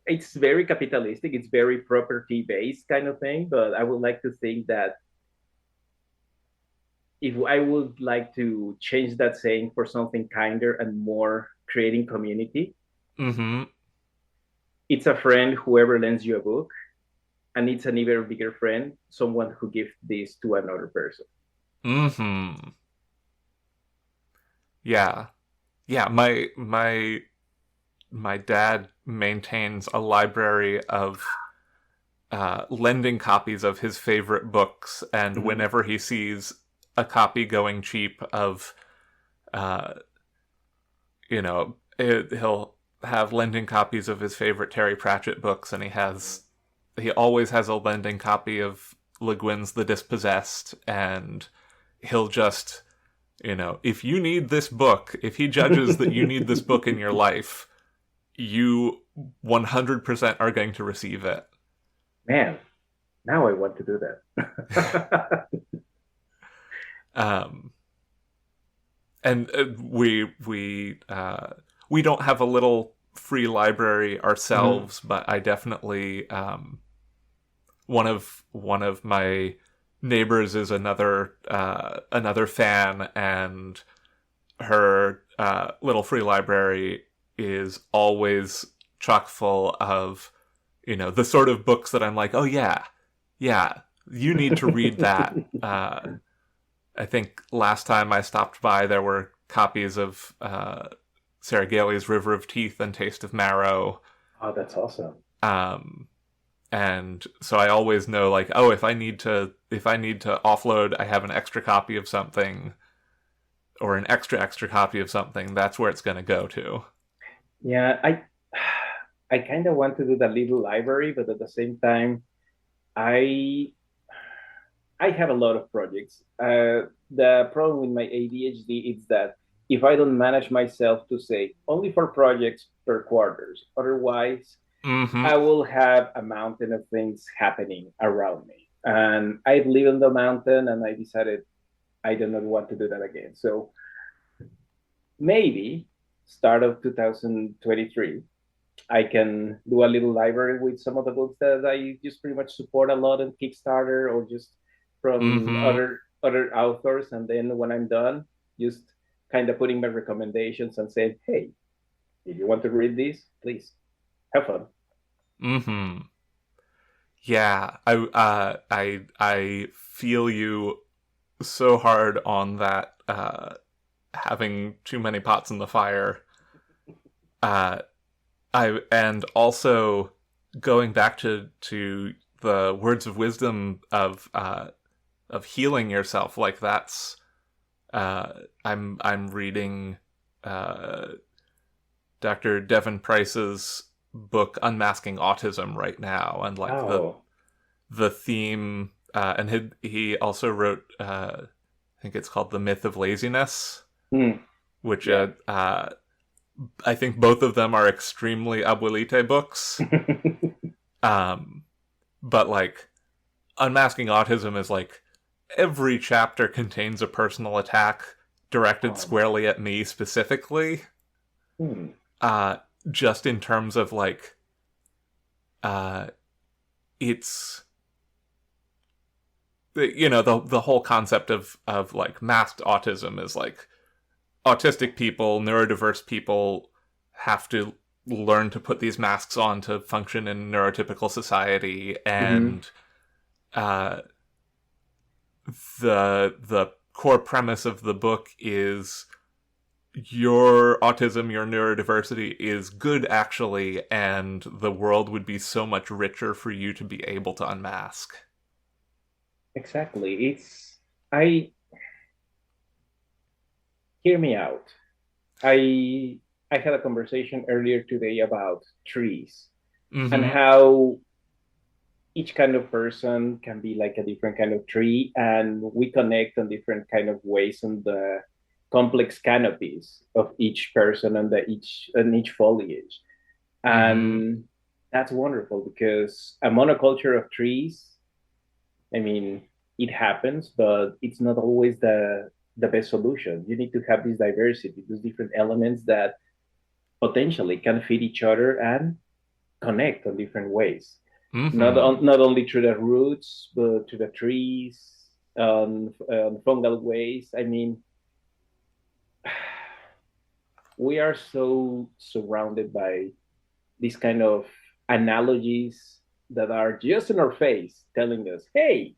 it's very capitalistic, it's very property based kind of thing, but I would like to think that if I would like to change that saying for something kinder and more creating community,
mm-hmm.
it's a friend whoever lends you a book, and it's an even bigger friend, someone who gives this to another person.
Mm-hmm. Yeah. Yeah, my dad maintains a library of lending copies of his favorite books, and
Mm-hmm.
whenever he sees a copy going cheap of, he'll have lending copies of his favorite Terry Pratchett books, and he always has a lending copy of Le Guin's The Dispossessed, and he'll just, if you need this book, if he judges that you need this book in your life, you 100% are going to receive it.
Man, now I want to do that.
And we don't have a little free library ourselves,
Mm-hmm.
but I definitely one of my neighbors is another fan, and her little free library is always chock full of the sort of books that I'm like, oh yeah, you need to read that. I think last time I stopped by, there were copies of Sarah Gailey's River of Teeth and Taste of Marrow.
Oh, that's awesome.
And so I always know, like, oh, if I need to offload, I have an extra copy of something, or an extra copy of something. That's where it's going to go to.
Yeah, I kind of want to do the little library, but at the same time, I I have a lot of projects. The problem with my ADHD is that if I don't manage myself to say only 4 projects per quarters, otherwise
Mm-hmm.
I will have a mountain of things happening around me. And I've lived on the mountain, and I decided I do not want to do that again. So maybe start of 2023, I can do a little library with some of the books that I just pretty much support a lot on Kickstarter, or just from
Mm-hmm.
other authors. And then when I'm done, just kind of putting my recommendations and saying, hey, if you want to read this, please have fun.
Mm-hmm. Yeah, I feel you so hard on that. Having too many pots in the fire. And also going back to the words of wisdom of healing yourself. Like that's I'm reading Dr. Devon Price's book Unmasking Autism right now, and like the theme, and he also wrote I think it's called The Myth of Laziness, which I think both of them are extremely abuelite books. But like Unmasking Autism is like every chapter contains a personal attack directed squarely at me specifically. Just in terms of like it's the whole concept of like masked autism is like autistic people, neurodiverse people have to learn to put these masks on to function in neurotypical society, and the core premise of the book is your autism, your neurodiversity is good, actually, and the world would be so much richer for you to be able to unmask.
Exactly. I hear me out. I I had a conversation earlier today about trees and
Mm-hmm.
how each kind of person can be like a different kind of tree, and we connect on different kind of ways on the complex canopies of each person and each foliage.
Mm-hmm.
And that's wonderful because a monoculture of trees, I mean, it happens, but it's not always the best solution. You need to have this diversity, these different elements that potentially can fit each other and connect on different ways.
Mm-hmm.
Not only through the roots, but to the trees, fungal ways. I mean, we are so surrounded by these kind of analogies that are just in our face telling us, hey,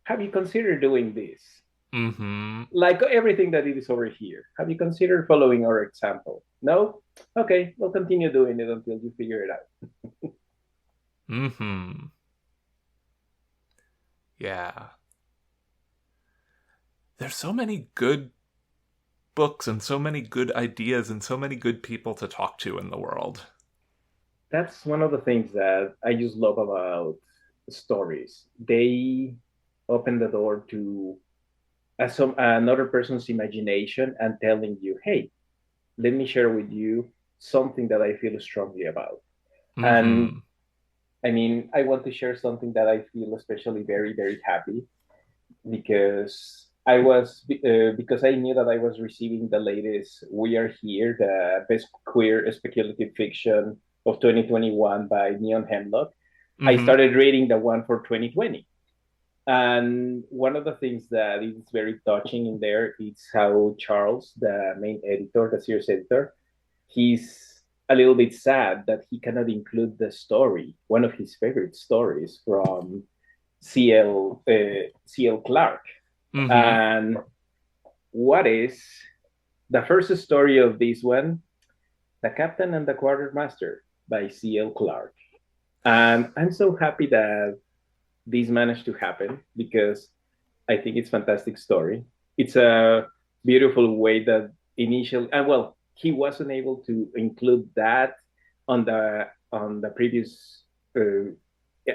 have you considered doing this?
Mm-hmm.
Like everything that it is over here. Have you considered following our example? No? Okay, we'll continue doing it until you figure it out.
Mm-hmm. Yeah. There's so many good books and so many good ideas and so many good people to talk to in the world.
That's one of the things that I just love about stories. They open the door to another person's imagination and telling you, hey, let me share with you something that I feel strongly about. And
Mm-hmm.
I mean, I want to share something that I feel especially very, very happy because because I knew that I was receiving the latest We Are Here, the best queer speculative fiction of 2021 by Neon Hemlock. I
Mm-hmm.
started reading the one for 2020. And one of the things that is very touching in there is how Charles, the main editor, the series editor, he's a little bit sad that he cannot include the story, one of his favorite stories from CL Clark.
Mm-hmm.
And what is the first story of this one? The Captain and the Quartermaster by CL Clark. And I'm so happy that this managed to happen because I think it's a fantastic story. It's a beautiful way that initially, and well, he wasn't able to include that on the previous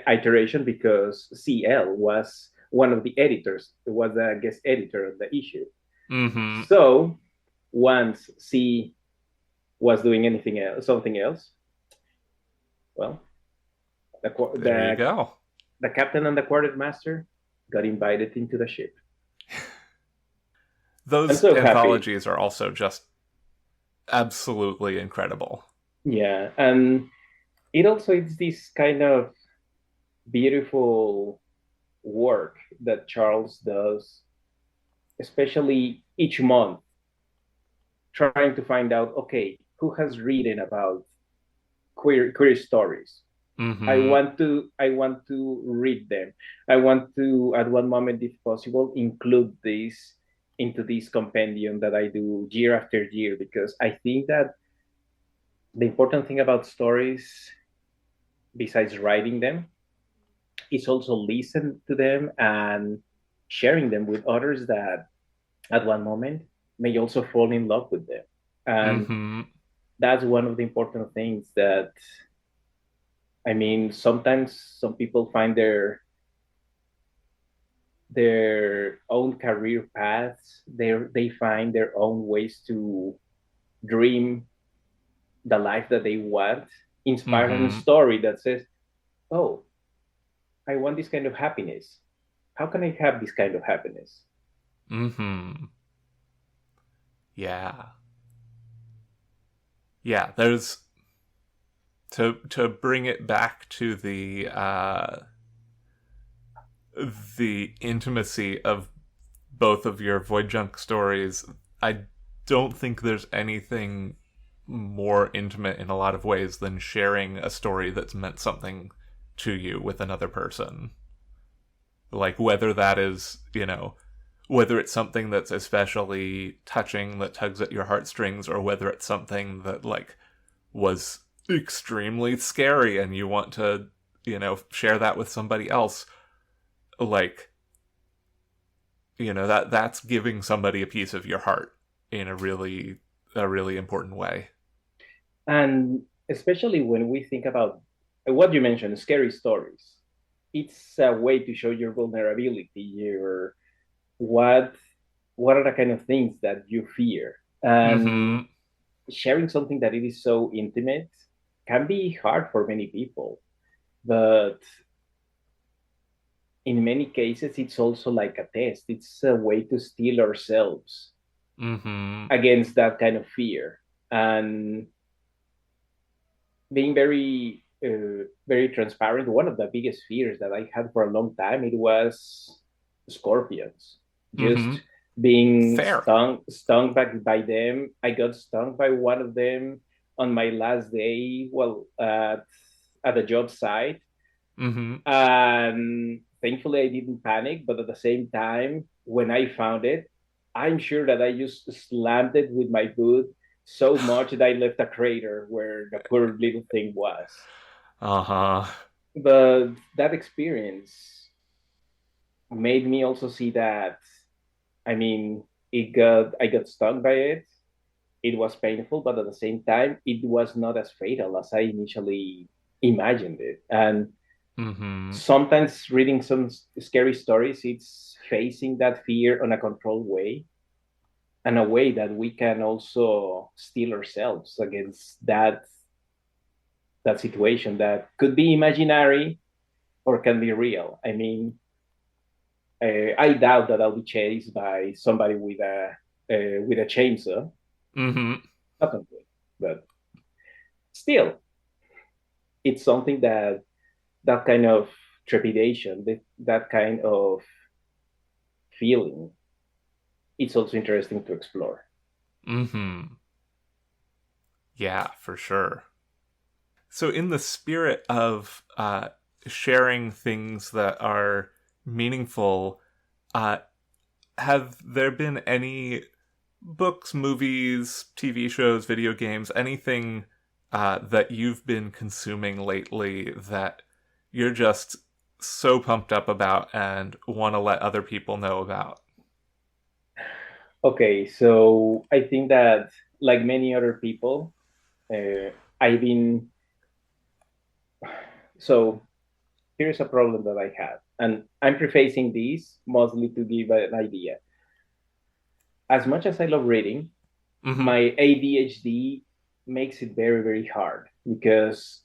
iteration because CL was one of the editors, was a guest editor of the issue.
Mm-hmm.
So once C was doing anything else, something else, well, the
There you go.
the captain and the quartermaster got invited into the ship. I'm
Those
so happy.
anthologies are also just absolutely incredible.
Yeah, and it also is this kind of beautiful work that Charles does, especially each month, trying to find out, okay, who has written about queer stories.
Mm-hmm.
I want to read them. I want to at one moment, if possible, include this into this compendium that I do year after year because I think that the important thing about stories, besides writing them, is also listen to them and sharing them with others that at one moment may also fall in love with them. And
Mm-hmm.
that's one of the important things that I mean, sometimes some people find their own career paths. They find their own ways to dream the life that they want, inspired in a
Mm-hmm.
story that says, "Oh, I want this kind of happiness. How can I have this kind of happiness?"
Mm-hmm. Yeah. Yeah, there's to bring it back to the intimacy of both of your Void Junk stories. I don't think there's anything more intimate in a lot of ways than sharing a story that's meant something to you with another person. Like whether that is, whether it's something that's especially touching that tugs at your heartstrings, or whether it's something that like was extremely scary and you want to, share that with somebody else, like, that's giving somebody a piece of your heart in a really important way.
And especially when we think about what you mentioned, scary stories, it's a way to show your vulnerability, your what what are the kind of things that you fear. And
Mm-hmm.
sharing something that it is so intimate can be hard for many people. But in many cases, it's also like a test. It's a way to steel ourselves
Mm-hmm.
against that kind of fear. And being very transparent, one of the biggest fears that I had for a long time, it was scorpions. Just
Mm-hmm.
being
Fair.
stung by them. I got stung by one of them on my last day, well, at the job site.
Mm-hmm.
And thankfully I didn't panic, but at the same time, when I found it, I'm sure that I just slammed it with my boot so much that I left a crater where the poor little thing was.
Uh-huh.
But that experience made me also see that, I mean, I got stung by it. It was painful, but at the same time, it was not as fatal as I initially imagined it. And
Mm-hmm.
sometimes reading some scary stories, it's facing that fear on a controlled way, and a way that we can also steel ourselves against that situation that could be imaginary or can be real. I mean, I doubt that I'll be chased by somebody with a chainsaw.
Mm-hmm.
Not complete, but still, it's something that kind of trepidation, that kind of feeling, it's also interesting to explore.
Mm-hmm. Yeah, for sure. So, in the spirit of sharing things that are meaningful, uh, have there been any books, movies, TV shows, video games, anything that you've been consuming lately that you're just so pumped up about and want to let other people know about?
Okay, so I think that, like many other people, I've been. So here's a problem that I have, and I'm prefacing this mostly to give an idea. As much as I love reading,
Mm-hmm.
my ADHD makes it very, very hard because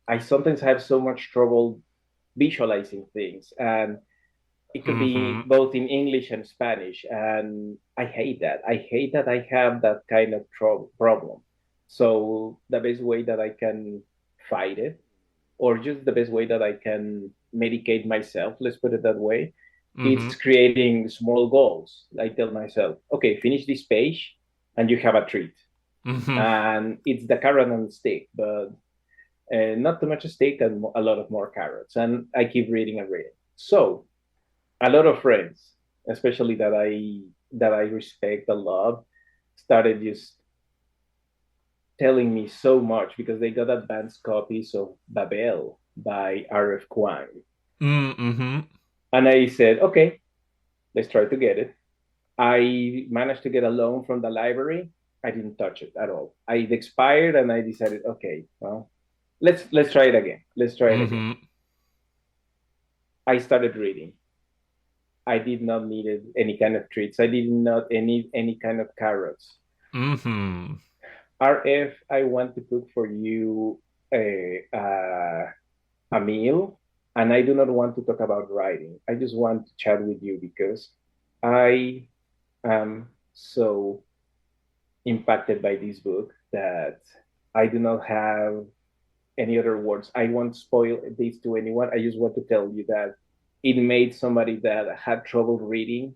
I sometimes have so much trouble visualizing things, and it could be
Mm-hmm.
both in English and Spanish, and I hate that. I hate that I have that kind of problem. So the best way that I can fight it, or just the best way that I can medicate myself, let's put it that way,
Mm-hmm.
it's creating small goals. I tell myself, okay, finish this page, and you have a treat.
Mm-hmm.
And it's the carrot and stick, but not too much steak and a lot of more carrots. And I keep reading and reading. So a lot of friends, especially that I respect a lot, started just telling me so much because they got advanced copies of Babel by R.F. Kuang.
Mm-hmm.
And I said, okay, let's try to get it. I managed to get a loan from the library. I didn't touch it at all. It expired, and I decided, okay, well, let's try it again. Let's try it again.
Mm-hmm.
I started reading. I did not need any kind of treats. I did not need any kind of carrots.
Mm-hmm.
RF, I want to cook for you a meal, and I do not want to talk about writing. I just want to chat with you because I am so impacted by this book that I do not have any other words. I won't spoil this to anyone. I just want to tell you that it made somebody that had trouble reading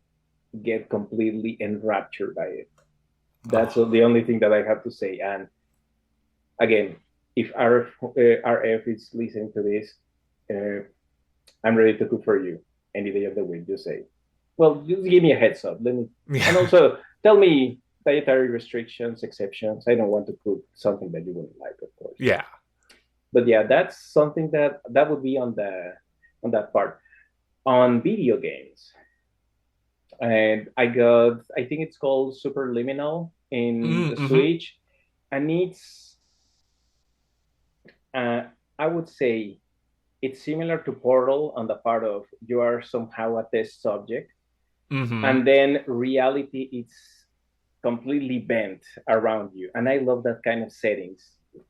get completely enraptured by it. That's
Oh.
the only thing that I have to say. And again, if RF is listening to this, uh, I'm ready to cook for you any day of the week. Just say. Well, just give me a heads up. And
Yeah.
also tell me dietary restrictions, exceptions. I don't want to cook something that you wouldn't like, of course.
Yeah.
But yeah, that's something that would be on that part. On video games, and I think it's called Superliminal in the
Mm-hmm.
Switch, and uh, I would say it's similar to Portal on the part of you are somehow a test subject,
Mm-hmm.
and then reality is completely bent around you. And I love that kind of settings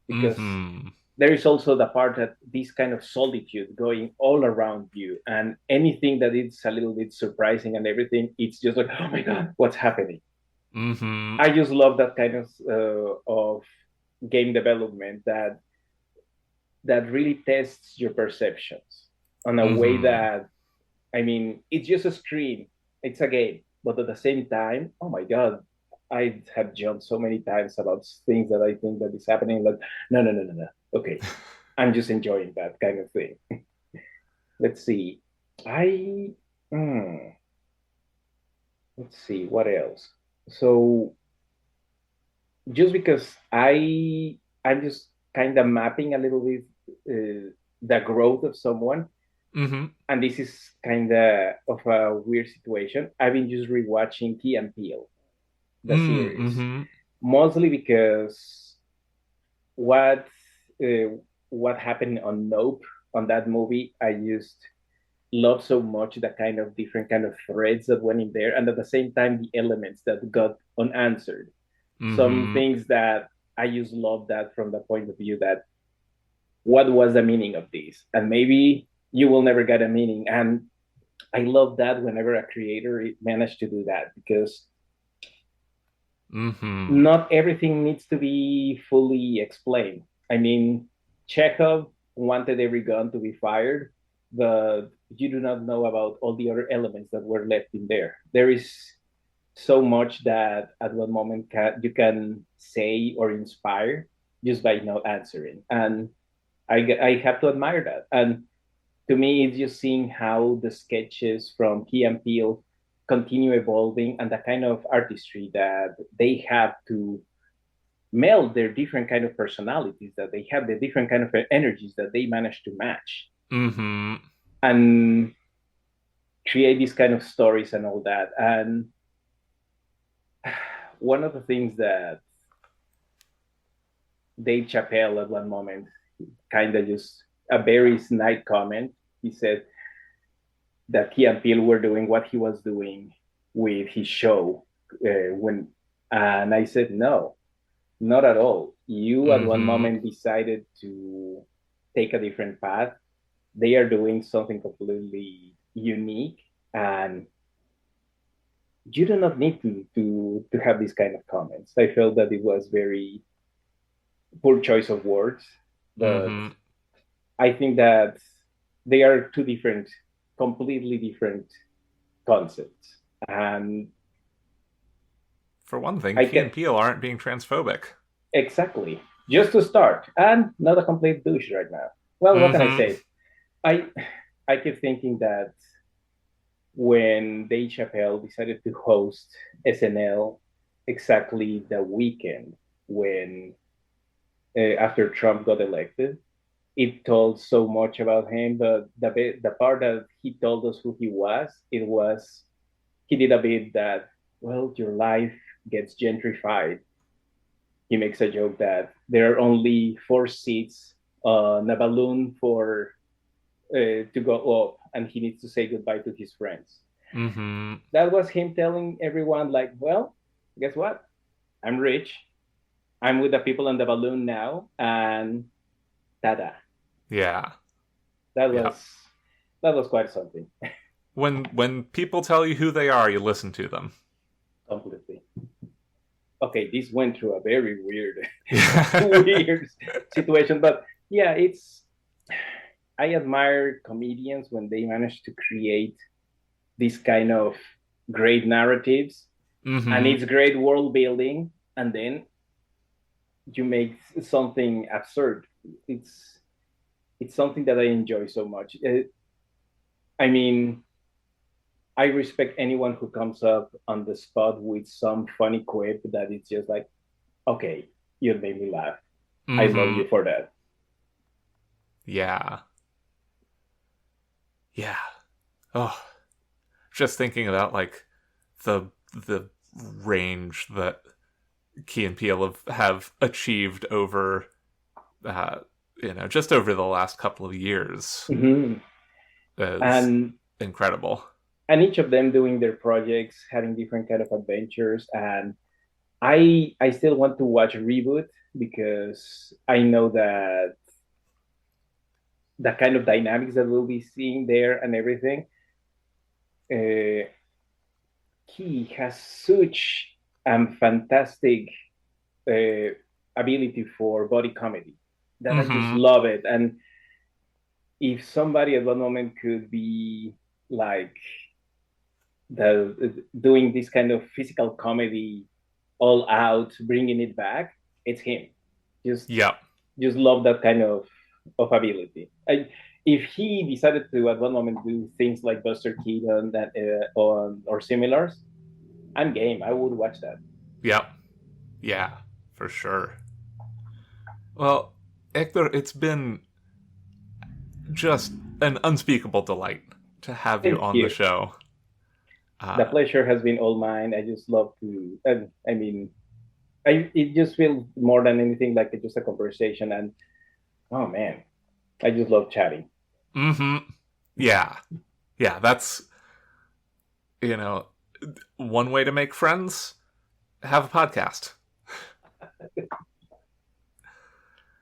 because
Mm-hmm.
there is also the part that this kind of solitude going all around you, and anything that is a little bit surprising and everything, it's just like, oh my God, what's happening?
Mm-hmm.
I just love that kind of game development that really tests your perceptions on a way
Mm-hmm.
that, I mean, it's just a screen, it's a game, but at the same time, oh my God, I have jumped so many times about things that I think that is happening. Like, no, no, no, no, no. Okay, I'm just enjoying that kind of thing. Let's see. I hmm, let's see what else. So just because I'm just kind of mapping a little bit the growth of someone,
Mm-hmm.
and this is kind of a weird situation. I've been just rewatching Key and Peele, the series,
Mm-hmm.
mostly because what uh, what happened on Nope on that movie, I just love so much the kind of different kind of threads that went in there, and at the same time the elements that got unanswered. Some
Mm-hmm.
things that I just love that from the point of view that what was the meaning of this, and maybe you will never get a meaning. And I love that whenever a creator managed to do that, because
Mm-hmm.
not everything needs to be fully explained. I mean, Chekhov wanted every gun to be fired, but you do not know about all the other elements that were left in there. There is so much that at one moment you can say or inspire just by not answering. And I have to admire that. And to me, it's just seeing how the sketches from Key and Peele continue evolving, and the kind of artistry that they have to meld their different kind of personalities, that they have the different kind of energies that they manage to match
Mm-hmm.
and create these kind of stories and all that. And one of the things that Dave Chappelle at one moment kind of just a very snide comment. He said that Key and Peele were doing what he was doing with his show when, and I said no, not at all. You at one
Mm-hmm.
moment decided to take a different path. They are doing something completely unique, and you do not need to have these kind of comments. I felt that it was very poor choice of words, but
Mm-hmm.
I think that they are two different, completely different concepts. And
For one thing,
I
Key
can
and Peele aren't being transphobic.
exactly just to start, and not a complete douche right now. Well, what can I
Mm-hmm.
say? I I keep thinking that when Dave Chappelle decided to host SNL exactly the weekend when after Trump got elected, it told so much about him. But the part that he told us who he was, it was he did a bit that, well, your life gets gentrified. He makes a joke that there are only 4 seats on a balloon for to go up, and he needs to say goodbye to his friends.
Mm-hmm.
That was him telling everyone, like, well, guess what? I'm rich. I'm with the people on the balloon now, and tada.
Yeah.
That
Yeah.
was that was quite something.
When people tell you who they are, you listen to them.
Completely. Okay, this went through a very weird,
Yeah.
weird situation, but yeah, it's. I admire comedians when they manage to create this kind of great narratives, and
Mm-hmm.
it's great world building, and then you make something absurd. It's it's something that I enjoy so much. I mean, I respect anyone who comes up on the spot with some funny quip that it's just like, okay, you made me laugh. I love
Mm-hmm.
you for that.
Yeah. Yeah. Oh, just thinking about like the range that Key and Peele have achieved over uh, just over the last couple of years
Mm-hmm.
is
And
incredible.
each of them doing their projects, having different kind of adventures, and I still want to watch Reboot because I know that the kind of dynamics that we'll be seeing there and everything. Uh, he has such fantastic uh, ability for body comedy that I just
Mm-hmm.
love it. And if somebody at one moment could be like the doing this kind of physical comedy all out, bringing it back, it's him. Just
Yep.
just love that kind of ability. If he decided to at one moment do things like Buster Keaton that or similars, I'm game. I would watch that.
Yep. Yeah. For sure. Well, Hector, it's been just an unspeakable delight to have you
Thank
on the
you.
show.
The
Uh,
pleasure has been all mine. I just love to. I mean, it just feels more than anything like just a conversation. And oh man, I just love chatting.
mm-hmm. Yeah. Yeah. That's you know one way to make friends. Have a podcast.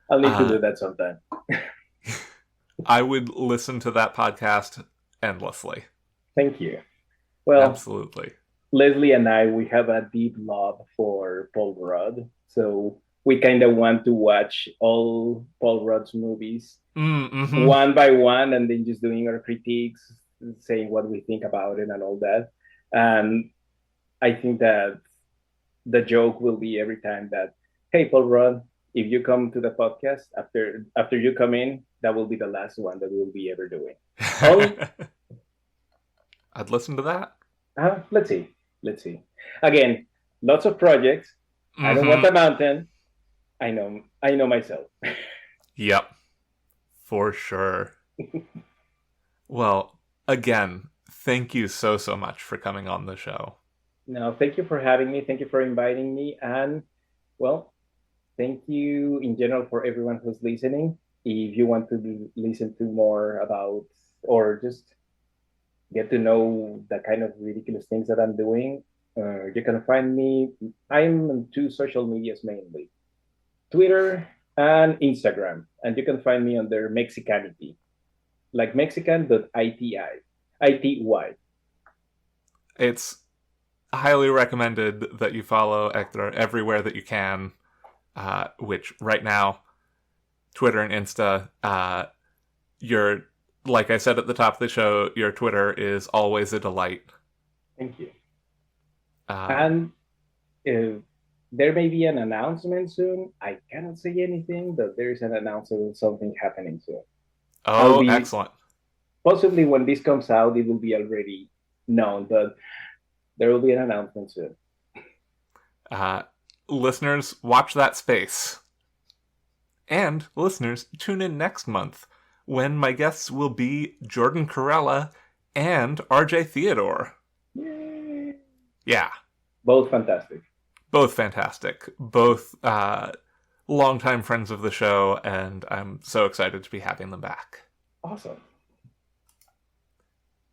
I'll need to
Uh,
do that sometime.
I would listen to that podcast endlessly.
Thank you. Well,
Absolutely.
Leslie and I, we have a deep love for Paul Rudd. So we kind of want to watch all Paul Rudd's movies
Mm-hmm.
one by one and then just doing our critiques, saying what we think about it and all that. And I think that the joke will be every time that, hey, Paul Rudd, if you come to the podcast after you come in, that will be the last one that we'll be ever doing. Only,
I'd listen to that.
let's see, let's see. Again, lots of projects. I don't want
Mm-hmm.
a mountain. I know myself.
Yep. For sure. Well, again, thank you so much for coming on the show.
No, thank you for having me. Thank you for inviting me. And well, thank you in general for everyone who's listening. If you want to listen to more about or just get to know the kind of ridiculous things that I'm doing, you can find me. I'm on two social medias mainly, Twitter and Instagram. And you can find me under Mexicanity, like Mexican.iti, ITY.
It's highly recommended that you follow Hector everywhere that you can, which right now, Twitter and Insta, your, like I said at the top of the show, your Twitter is always a delight.
Thank you.
Uh,
And there may be an announcement soon. I cannot say anything, but there is an announcement of something happening soon. I'll
oh,
be
excellent.
possibly when this comes out, it will be already known, but there will be an announcement soon.
Uh, Listeners, watch that space. And listeners, tune in next month when my guests will be Jordan Corella and RJ Theodore.
Yay.
Yeah,
Both fantastic.
both fantastic. Both longtime friends of the show, and I'm so excited to be having them back.
Awesome.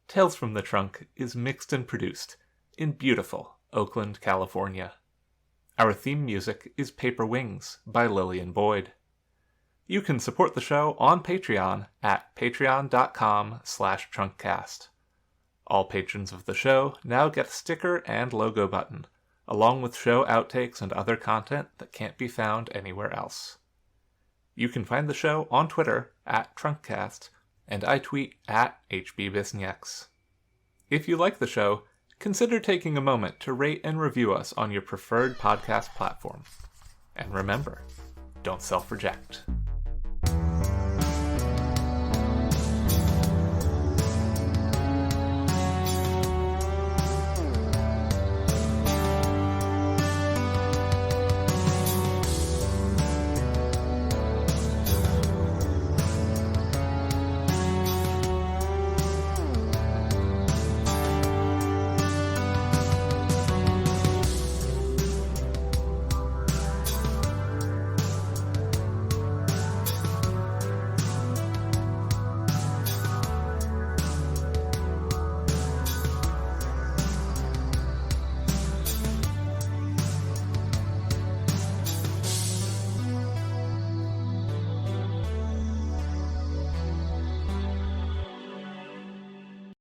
Tales from the Trunk is mixed and produced in beautiful Oakland, California. Our theme music is Paper Wings by Lillian Boyd. You can support the show on Patreon at patreon.com/trunkcast. All patrons of the show now get a sticker and logo button, along with show outtakes and other content that can't be found anywhere else. You can find the show on Twitter at Trunkcast, and I tweet at HBBisniex. If you like the show, consider taking a moment to rate and review us on your preferred podcast platform. And remember, don't self-reject.